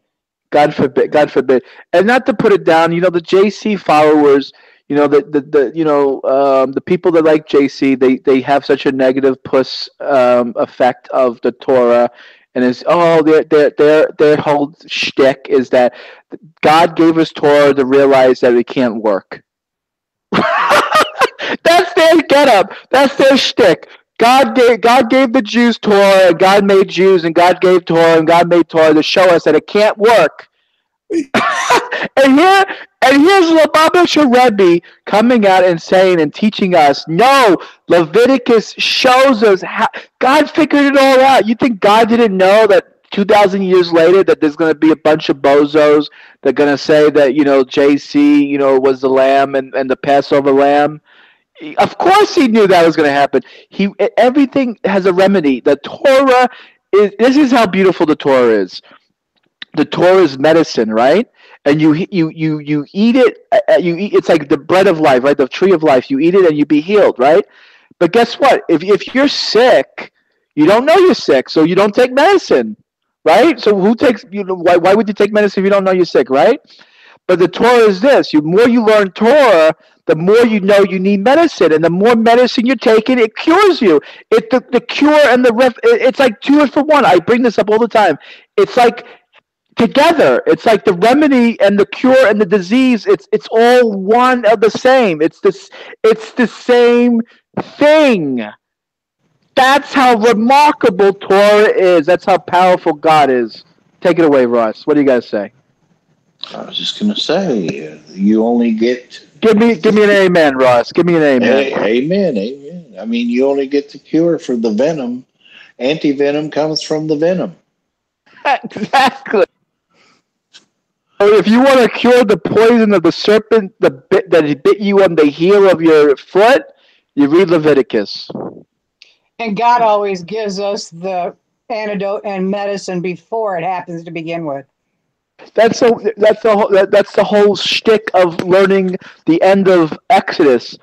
God forbid. God forbid. And not to put it down, the JC followers. The people that like JC, they have such a negative puss effect of the Torah, and their whole shtick is that God gave us Torah to realize that it can't work. That's their getup. That's their shtick. God gave the Jews Torah, and God made Jews, and God gave Torah, and God made Torah to show us that it can't work. And here's Lubavitcher Rebbe coming out and saying and teaching us, no, Leviticus shows us how God figured it all out. You think God didn't know that 2,000 years later that there's going to be a bunch of bozos that are going to say that, JC, was the lamb and the Passover lamb? Of course he knew that was going to happen. Everything has a remedy. The Torah this is how beautiful the Torah is. The Torah is medicine, right? And you eat it. It's like the bread of life, right? The tree of life. You eat it and you be healed, right? But guess what? If you're sick, you don't know you're sick, so you don't take medicine, right? So who takes? Why would you take medicine if you don't know you're sick, right? But the Torah is this: the more you learn Torah, the more you know you need medicine, and the more medicine you're taking, it cures you. The cure and it's like 2 for 1. I bring this up all the time. It's like together. It's like the remedy and the cure and the disease. It's all one of the same. It's the same thing. That's how remarkable Torah is. That's how powerful God is. Take it away, Ross. What do you guys say? I was just going to say, you only get... Give me an amen, Ross. Give me an amen. Amen. I mean, you only get the cure for the venom. Anti-venom comes from the venom. Exactly. So if you want to cure the poison of the serpent that bit you on the heel of your foot, you read Leviticus. And God always gives us the antidote and medicine before it happens to begin with. That's the whole shtick of learning the end of Exodus.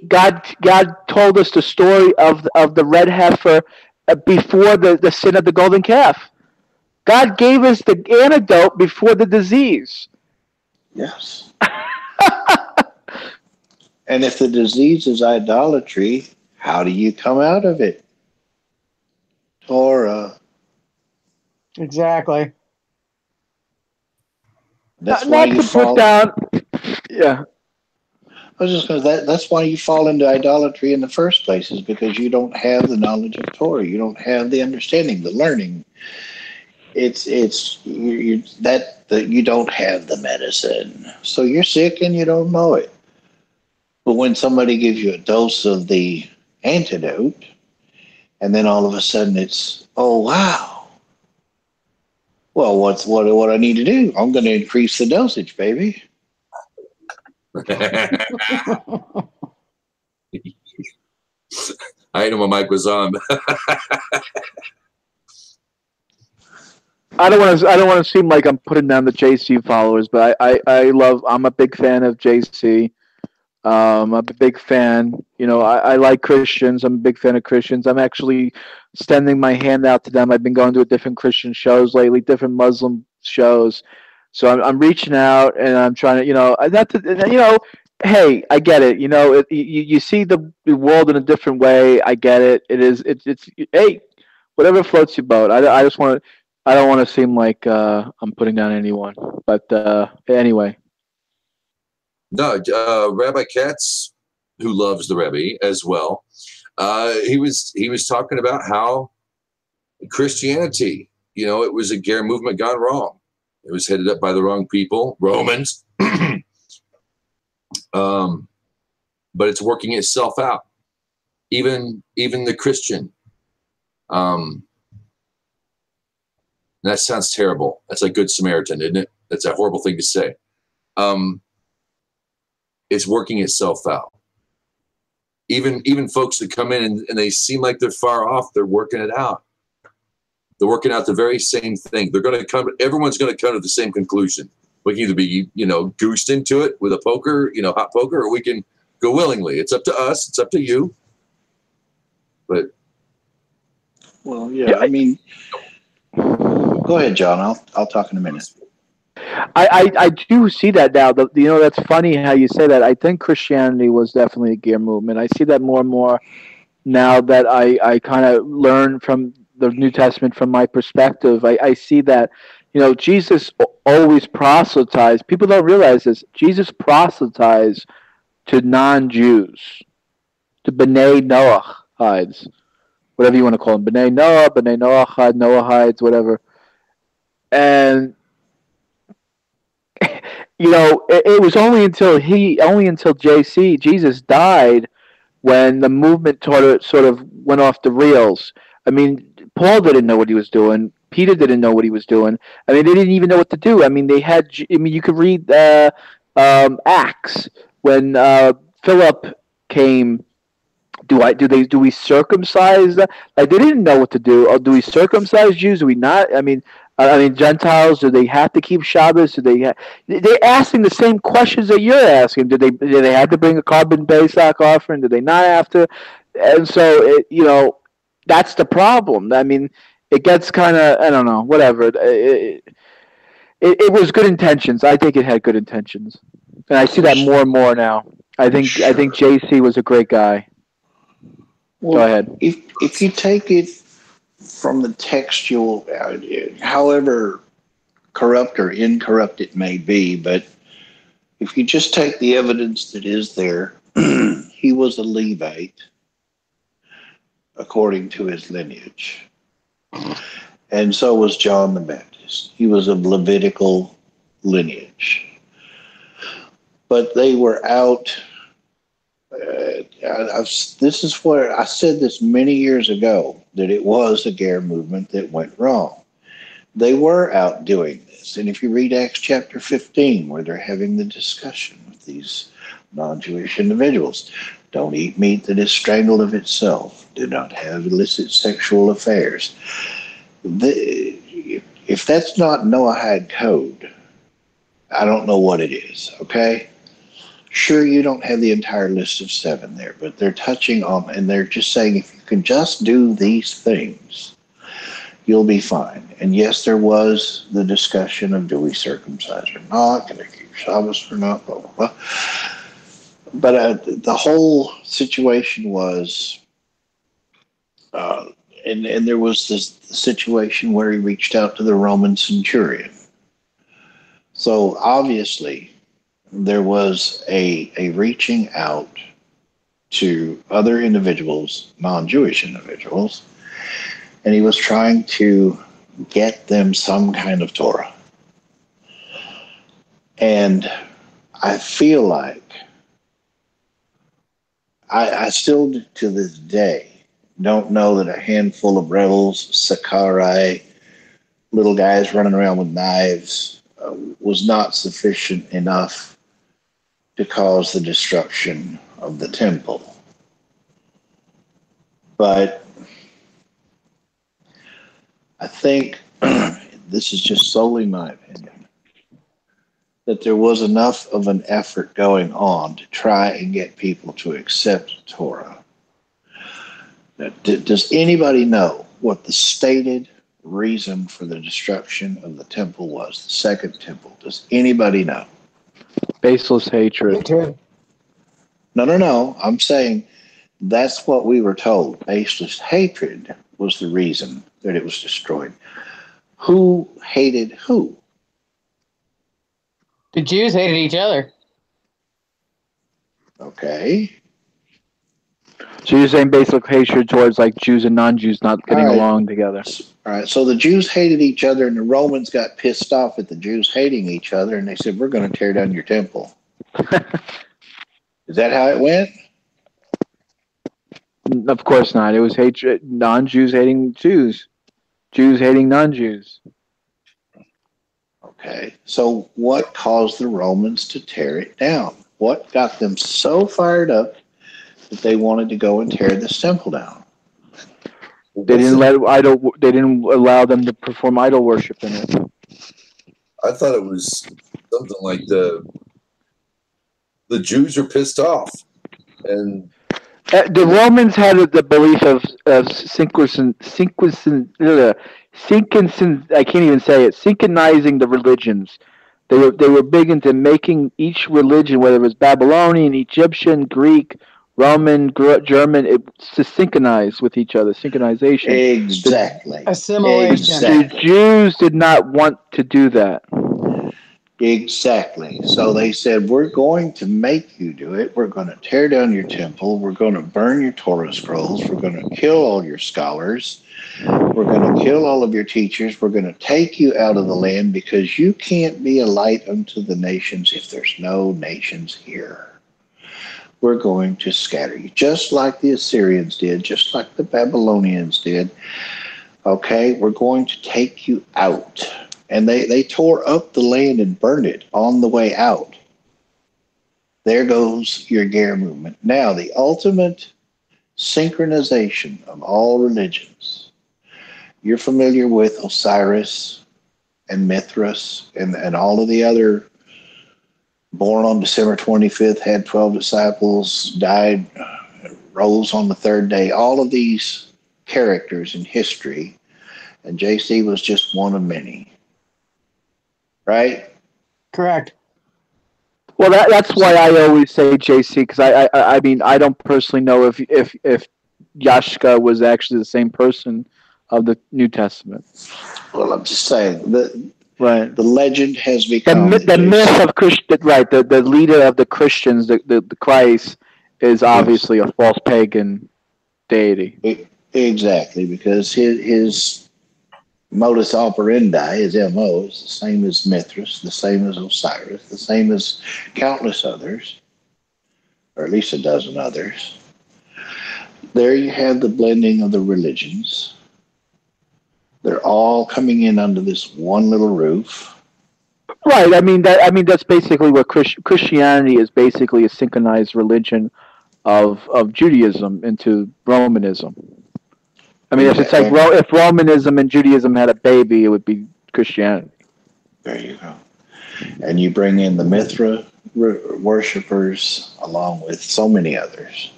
God told us the story of the red heifer before the sin of the golden calf. God gave us the antidote before the disease. Yes. And if the disease is idolatry, how do you come out of it? Torah. Exactly. That's why you fall down. Yeah. I was just going to that's why you fall into idolatry in the first place, is because you don't have the knowledge of Torah. You don't have the understanding, the learning. You don't have the medicine, so you're sick and you don't know it. But when somebody gives you a dose of the antidote, and then all of a sudden it's, oh wow, well, what do I need to do? I'm going to increase the dosage, baby. I know my mic was on. I don't want to seem like I'm putting down the JC followers, but I'm a big fan of JC. I'm a big fan. I like Christians. I'm a big fan of Christians. I'm actually extending my hand out to them. I've been going to different Christian shows lately, different Muslim shows. So I'm reaching out and I'm trying to, not to, hey, I get it. You see the world in a different way. I get it. It's hey, whatever floats your boat. I just want to, I don't want to seem like I'm putting down anyone. But anyway. No, Rabbi Katz, who loves the Rebbe as well, he was talking about how Christianity, it was a Ger movement gone wrong. It was headed up by the wrong people, Romans. But it's working itself out. Even the Christian. That sounds terrible. That's like Good Samaritan, isn't it? That's a horrible thing to say. It's working itself out. Even folks that come in and they seem like they're far off, they're working it out. They're working out the very same thing. Everyone's going to come to the same conclusion. We can either be, goosed into it with a poker, hot poker, or we can go willingly. It's up to us. It's up to you. But. Well, yeah, I mean, go ahead, John. I'll talk in a minute. I do see that now. That's funny how you say that. I think Christianity was definitely a Ger movement. I see that more and more now that I kind of learn from the New Testament from my perspective. I see that, Jesus always proselytized. People don't realize this. Jesus proselytized to non-Jews, to B'nai Noahides, whatever you want to call them. B'nai Noah, B'nai Noahide, Noahides, whatever. And it was only until Jesus died when the movement sort of went off the rails. I mean, Paul didn't know what he was doing. Peter didn't know what he was doing. I mean, they didn't even know what to do. I mean, you could read Acts when Philip came. Do we circumcise them? Like, they didn't know what to do. Or do we circumcise Jews? Do we not? I mean, Gentiles, do they have to keep Shabbos? They're asking the same questions that you're asking. Did they have to bring a carbon Pesach offering? Did they not have to? And so, that's the problem. I mean, it gets kind of, I don't know, whatever. It was good intentions. I think it had good intentions. And I see that more and more now. I think JC was a great guy. Well, go ahead. If you take it from the textual, however corrupt or incorrupt it may be, but if you just take the evidence that is there, he was a Levite according to his lineage. And so was John the Baptist. He was of Levitical lineage. But they were out. This is where I said this many years ago, that it was a Ger movement that went wrong. They were out doing this. And if you read Acts chapter 15, where they're having the discussion with these non-Jewish individuals, don't eat meat that is strangled of itself. Do not have illicit sexual affairs. If that's not Noahide code, I don't know what it is, okay? Sure, you don't have the entire list of 7 there, but they're touching on, and they're just saying, if you can just do these things, you'll be fine. And yes, there was the discussion of, do we circumcise or not? Can I keep Shabbos or not? Blah, blah, blah. But the whole situation was, and there was this situation where he reached out to the Roman centurion. So obviously, there was a reaching out to other individuals, non-Jewish individuals, and he was trying to get them some kind of Torah. And I feel like I still, to this day, don't know that a handful of rebels, Sakai, little guys running around with knives, was not sufficient enough to cause the destruction of the temple. But I think, this is just solely my opinion, that there was enough of an effort going on to try and get people to accept Torah. Now, does anybody know what the stated reason for the destruction of the temple was, the second temple? Does anybody know? Baseless hatred. Hatred. No. I'm saying that's what we were told. Baseless hatred was the reason that it was destroyed. Who hated who? The Jews hated each other. Okay. So you're saying basic hatred towards like Jews and non-Jews not getting along together. All right. So the Jews hated each other, and the Romans got pissed off at the Jews hating each other, and they said, "We're going to tear down your temple." Is that how it went? Of course not. It was hatred. Non-Jews hating Jews. Jews hating non-Jews. Okay. So what caused the Romans to tear it down? What got them so fired up that they wanted to go and tear this temple down? They didn't They didn't allow them to perform idol worship in it. I thought it was something like the Jews are pissed off, and the Romans had the belief of I can't even say it. Synchronizing the religions. They were big into making each religion, whether it was Babylonian, Egyptian, Greek, Roman, German, to synchronize with each other. Synchronization. Exactly. Assimilation. The Jews did not want to do that. Exactly. So they said, we're going to make you do it. We're going to tear down your temple. We're going to burn your Torah scrolls. We're going to kill all your scholars. We're going to kill all of your teachers. We're going to take you out of the land because you can't be a light unto the nations if there's no nations here. We're going to scatter you, just like the Assyrians did, just like the Babylonians did. Okay, we're going to take you out. And they tore up the land and burned it on the way out. There goes your Ger movement. Now, the ultimate synchronization of all religions. You're familiar with Osiris and Mithras and all of the other, born on December 25th, had 12 disciples, died, rose on the third day. All of these characters in history, and JC was just one of many. Right? Correct. Well, that's why I always say JC, because I mean I don't personally know if Yashka was actually the same person of the New Testament. Well, I'm just saying the legend has the become myth of Christian, right? The leader of the Christians, the Christ, is obviously a false pagan deity. Exactly, because his modus operandi, his MO, is the same as Mithras, the same as Osiris, the same as countless others, or at least a dozen others. There you have the blending of the religions. They're all coming in under this one little roof. Right. I mean that's basically what Christianity is. Basically, a synchronized religion of Judaism into Romanism. I mean, if Romanism and Judaism had a baby, it would be Christianity. There you go. And you bring in the Mithra worshippers along with so many others.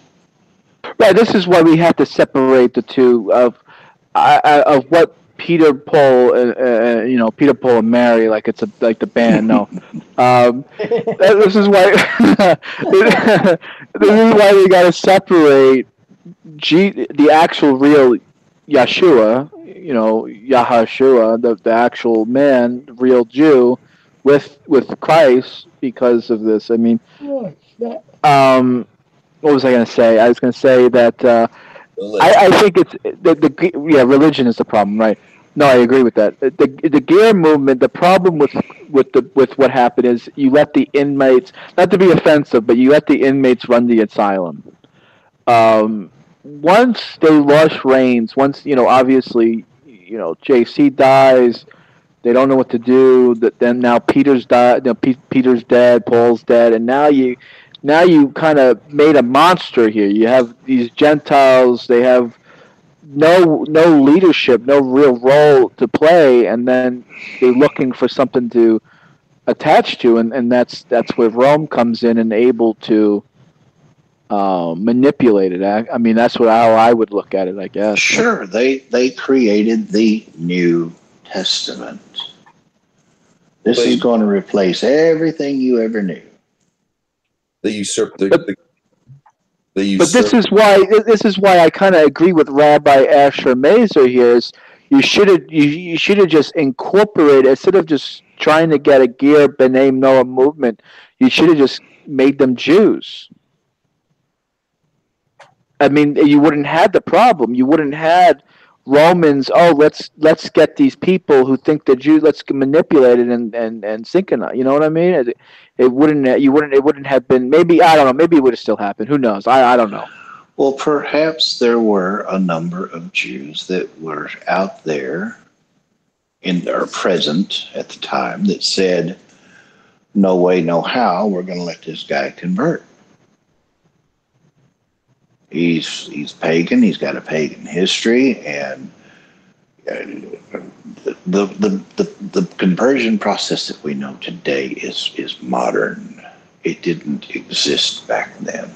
Right. This is why we have to separate the two of what Peter, Paul, Peter, Paul, and Mary, like it's like the band. No, this is why. This is why we got to separate the actual real Yeshua, Yahashua, the actual man, the real Jew, with Christ because of this. I mean, what was I going to say? I was going to say that I think it's religion is the problem, right? No, I agree with that. The Ger movement, the problem with what happened is you let the inmates, not to be offensive, but you let the inmates run the asylum. Once they lost reins, obviously, JC dies, they don't know what to do. Then now Peter's died. Peter's dead. Paul's dead, and now you kind of made a monster here. You have these Gentiles. They have no leadership, no real role to play, and then they're looking for something to attach to, and that's where Rome comes in and able to manipulated. I mean, that's how I would look at it, I guess. Sure, they created the New Testament. This is going to replace everything you ever knew. They usurped the. But But this is why I kind of agree with Rabbi Asher Mazer here. Is you should have just incorporated, instead of just trying to get a Ger B'nai Noah movement, you should have just made them Jews. I mean, you wouldn't have the problem. You wouldn't have Romans. Oh, let's get these people who think they're Jews. Let's manipulate it and synchronize. You know what I mean? It wouldn't have been. Maybe, I don't know. Maybe it would have still happened. Who knows? I don't know. Well, perhaps there were a number of Jews that were out there or present at the time that said, "No way, no how. We're going to let this guy convert. He's pagan. He's got a pagan history, and the conversion process that we know today is modern. It didn't exist back then.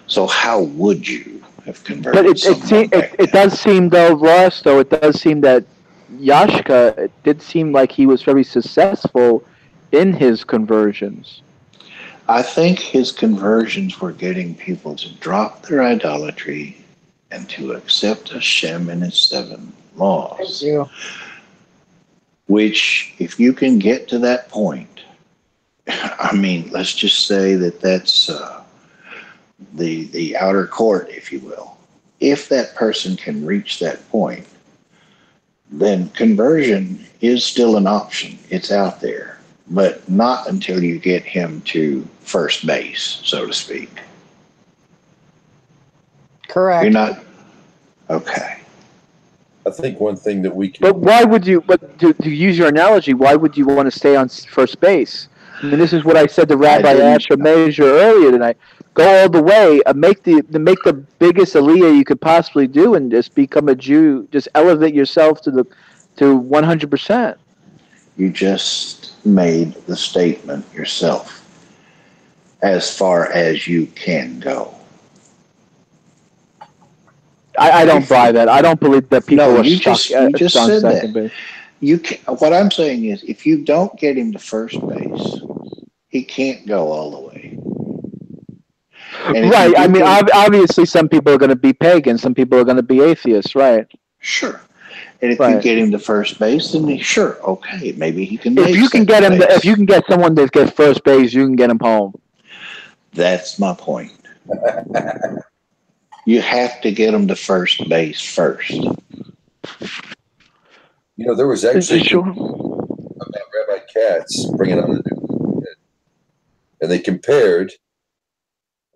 So how would you have converted? But it does seem, though, Ross. Though it does seem that Yashka, it did seem like he was very successful in his conversions. I think his conversions were getting people to drop their idolatry and to accept Hashem and his 7 laws. Thank you. Which, if you can get to that point, I mean, let's just say that's the outer court, if you will. If that person can reach that point, then conversion is still an option. It's out there. But not until you get him to first base, so to speak. Correct. You're not okay. I think one thing that we can. But why would you? But to use your analogy, why would you want to stay on first base? I mean, this is what I said to Rabbi Asher Mazer earlier tonight. Go all the way, make the biggest aliyah you could possibly do, and just become a Jew. Just elevate yourself to 100%. You just made the statement yourself. As far as you can go. I don't buy that. I don't believe that people are you stuck. just on said second that. base. What I'm saying is, if you don't get him to first base, he can't go all the way. Right. I mean, obviously, some people are going to be pagan. Some people are going to be atheists. Right. Sure. And if you get him to first base, then sure, okay, maybe he can. If you can get him, if you can get someone to get first base, you can get him home. That's my point. You have to get him to first base first. You know, there was actually about Rabbi Katz bringing on the new, and they compared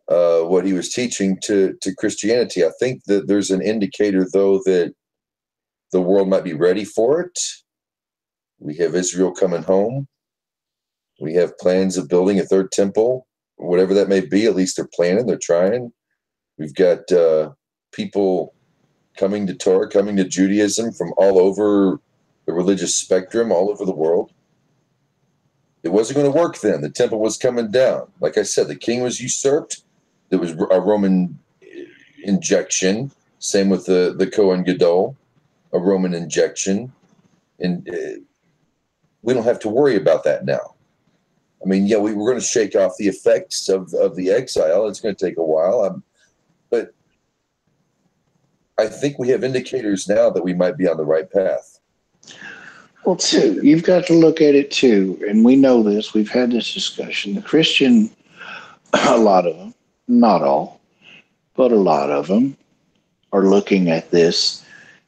what he was teaching to Christianity. I think that there's an indicator, though, that the world might be ready for it. We have Israel coming home. We have plans of building a 3rd temple, whatever that may be. At least they're planning, they're trying. We've got people coming to Torah, coming to Judaism from all over the religious spectrum, all over the world. It wasn't going to work then. The temple was coming down. Like I said, the king was usurped. There was a Roman injection. Same with the Kohen Gadol. A Roman injection, and we don't have to worry about that now. I mean, yeah, we're going to shake off the effects of the exile. It's going to take a while, but I think we have indicators now that we might be on the right path. Well, too, you've got to look at it too, and we know this. We've had this discussion. The Christian, a lot of them, not all, but a lot of them are looking at this.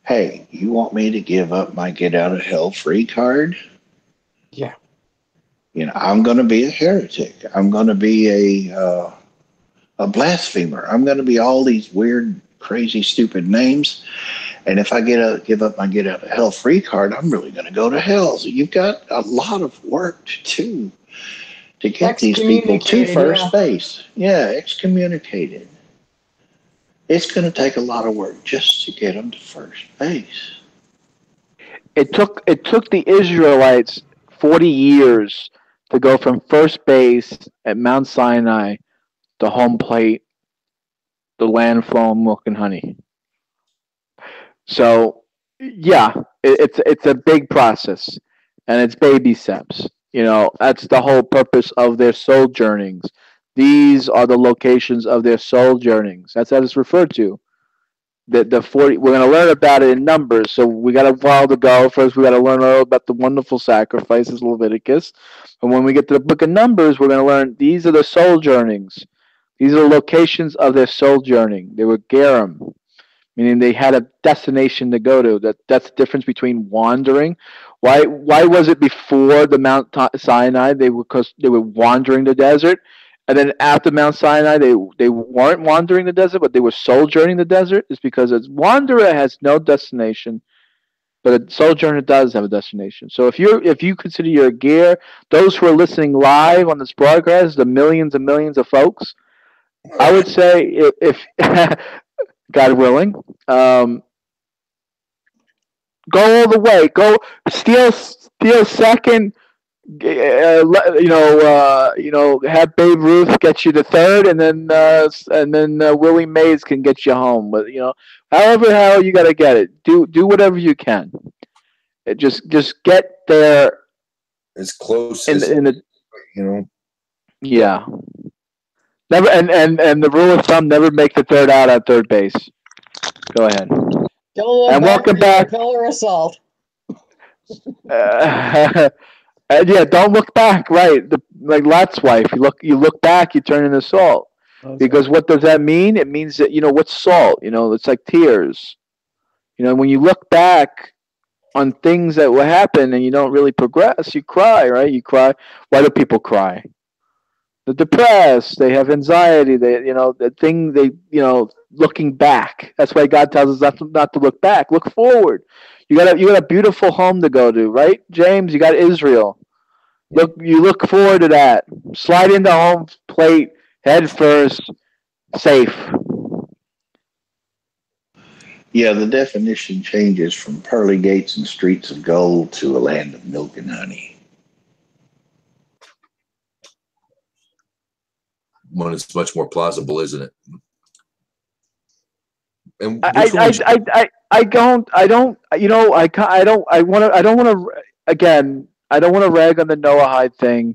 Hey, you want me to give up my get out of hell free card? Yeah. You know, I'm going to be a heretic. I'm going to be a blasphemer. I'm going to be all these weird, crazy, stupid names. And if I give up my get out of hell free card, I'm really going to go to hell. So you've got a lot of work to get these people to first base. Yeah, excommunicated. It's going to take a lot of work just to get them to first base. It took the Israelites 40 years to go from first base at Mount Sinai to home plate the land flowing milk and honey. So yeah, it's a big process, and it's baby steps. That's the whole purpose of their sojournings. These are the locations of their sojournings. That's how it's referred to. The 40. We're going to learn about it in Numbers. So we got a while to go. First, we got to learn all about the wonderful sacrifices, Leviticus, and when we get to the Book of Numbers, we're going to learn these are the sojournings. These are the locations of their sojourning. They were Gerim, meaning they had a destination to go to. That's the difference between wandering. Why was it before the Mount Sinai? Because they were wandering the desert, and then after Mount Sinai, they weren't wandering the desert, but they were sojourning the desert. It's because a wanderer has no destination, but a sojourner does have a destination. So if you consider your gear, those who are listening live on this broadcast, the millions and millions of folks, I would say if God willing, go all the way. Go steal second. Have Babe Ruth get you to third, and then Willie Mays can get you home. But however how you got to get it. Do whatever you can. Just get there as close in as the. Yeah. Never and the rule of thumb: never make the third out at third base. Go ahead. And welcome back. Pillar assault. Yeah, don't look back. Right, like Lot's wife. You look back, you turn into salt. Because what does that mean? It means that what's salt. It's like tears. When you look back on things that will happen and you don't really progress, you cry. Right? You cry. Why do people cry? They're depressed. They have anxiety. Looking back. That's why God tells us not to look back. Look forward. You got a beautiful home to go to, right, James? You got Israel. You look forward to that. Slide into home plate, head first, safe. Yeah, the definition changes from pearly gates and streets of gold to a land of milk and honey. One is much more plausible, isn't it? And I don't want to rag on the Noahide thing.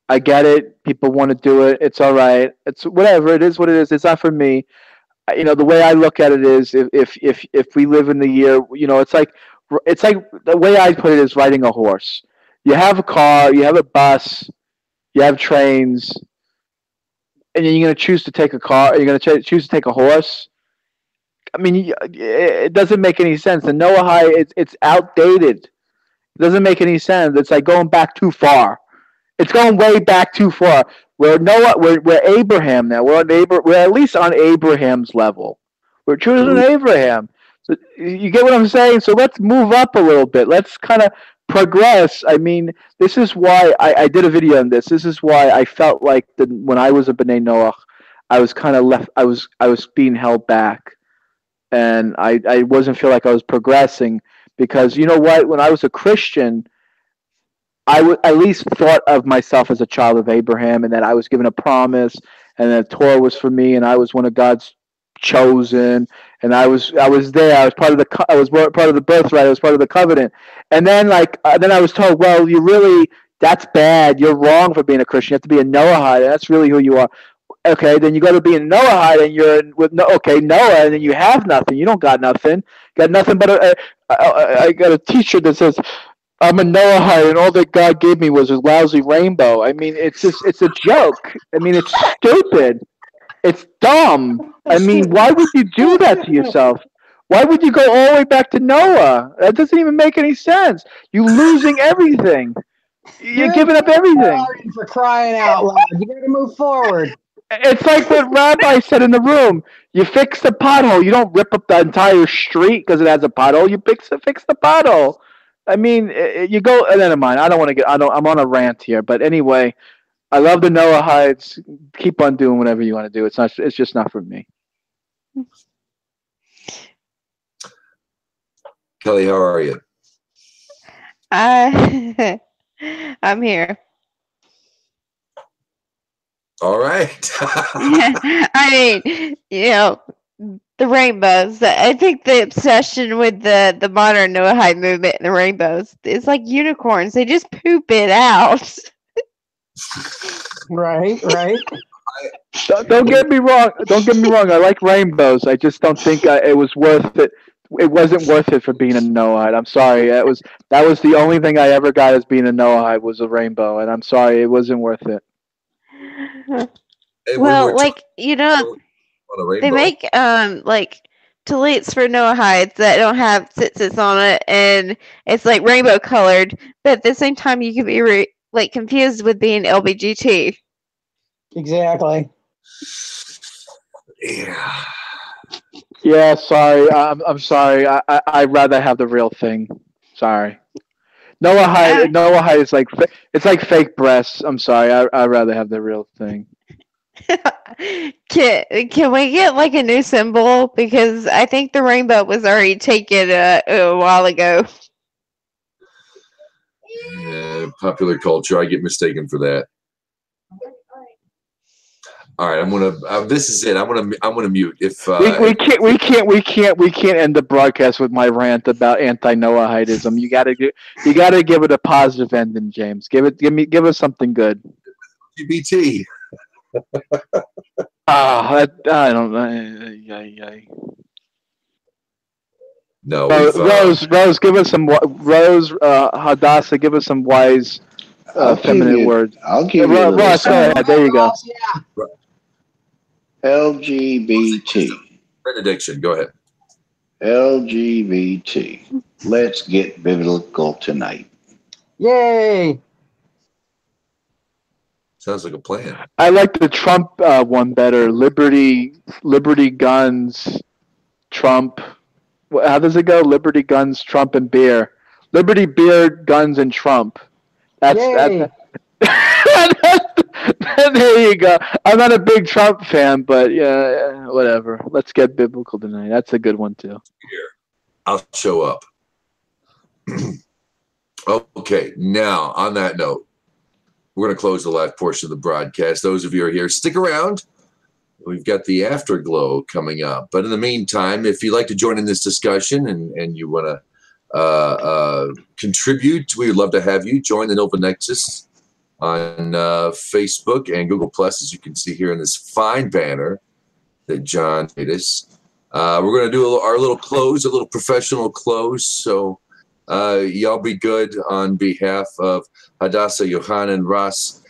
I get it. People want to do it. It's all right. It's whatever. It is what it is. It's not for me. The way I look at it is if we live in the year, it's like the way I put it is riding a horse. You have a car, you have a bus, you have trains, and then you're going to choose to take a car. You're going to choose to take a horse. I mean, it doesn't make any sense. The Noahide, it's outdated. It doesn't make any sense. It's like going back too far. It's going way back too far. We're Abraham now. We're at least on Abraham's level. We're children of Abraham. So you get what I'm saying? So let's move up a little bit. Let's kind of progress. I mean, this is why I did a video on this. This is why I felt like when I was a B'nai Noach, I was kind of left. I was being held back, and I wasn't feel like I was progressing because you know what? When I was a Christian, I at least thought of myself as a child of Abraham, and that I was given a promise, and that Torah was for me, and I was one of God's chosen, and I was there. I was part of the birthright. I was part of the covenant. And then then I was told, well, that's bad. You're wrong for being a Christian. You have to be a Noahide, and that's really who you are. Okay, then you got to be a Noahide, and you're Noah, and then you have nothing. You don't got nothing. Got nothing but I got a T-shirt that says, I'm a Noahide, and all that God gave me was a lousy rainbow. I mean, it's a joke. I mean, it's stupid. It's dumb. I mean, why would you do that to yourself? Why would you go all the way back to Noah? That doesn't even make any sense. You're losing everything. You're giving up everything. For crying out loud. You got to move forward. It's like what Rabbi said in the room. You fix the pothole. You don't rip up the entire street because it has a pothole. You fix the pothole. I mean, you go. Never mind. I don't want to get. I'm on a rant here, but anyway, I love the Noahides. Keep on doing whatever you want to do. It's just not for me. Kelly, how are you? I'm here. All right. I mean, the rainbows. I think the obsession with the modern Noahide movement and the rainbows is like unicorns. They just poop it out. Right. Don't get me wrong. Don't get me wrong. I like rainbows. I just don't think it was worth it. It wasn't worth it for being a Noahide. I'm sorry. That was the only thing I ever got as being a Noahide was a rainbow, and I'm sorry, it wasn't worth it. Hey, Well, like they make like Talits for Noahides that don't have tzitzits on it, and it's like rainbow colored. But at the same time, you can be like confused with being LBGT. Exactly. Yeah. Yeah, sorry. I'm sorry. I'd rather have the real thing. Sorry. Noahide is like it's like fake breasts. I'm sorry. I'd rather have the real thing. Can we get like a new symbol? Because I think the rainbow was already taken a while ago. Yeah, popular culture. I get mistaken for that. All right, I'm gonna. This is it. I'm gonna mute. If we can't end the broadcast with my rant about anti-Noahidism. You gotta give it a positive ending, James. Give us something good. LGBT. I don't know. No, Rose, give us some Hadassah, give us some wise feminine words. I'll give you Ross, go ahead. There you go. LGBT. Benediction, go ahead. LGBT. Let's get biblical tonight. Yay! Sounds like a plan. I like the Trump one better. Liberty, guns, Trump. How does it go? Liberty, guns, Trump, and beer. Liberty, beer, guns, and Trump. That's there you go. I'm not a big Trump fan, but yeah, whatever. Let's get biblical tonight. That's a good one too. Here, I'll show up. Okay, now on that note, we're going to close the last portion of the broadcast. Those of you who are here, stick around. We've got the afterglow coming up. But in the meantime, if you'd like to join in this discussion and you want to contribute, we would love to have you join the Nilvah Nexus on Facebook and Google+, as you can see here in this fine banner that John made us. We're going to do our little close, a little professional close. So y'all be good on behalf of Hadassah, Yohanan, Ross,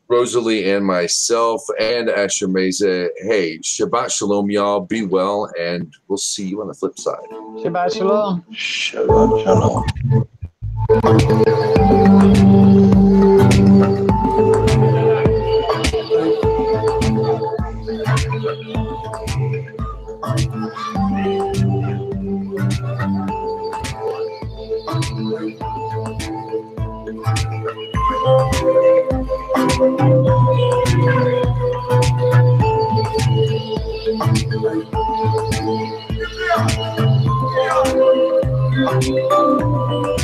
Rosalie, and myself, and Asher Meza. Hey, Shabbat Shalom, y'all. Be well, and we'll see you on the flip side. Shabbat Shalom. Shabbat Shalom. Yeah.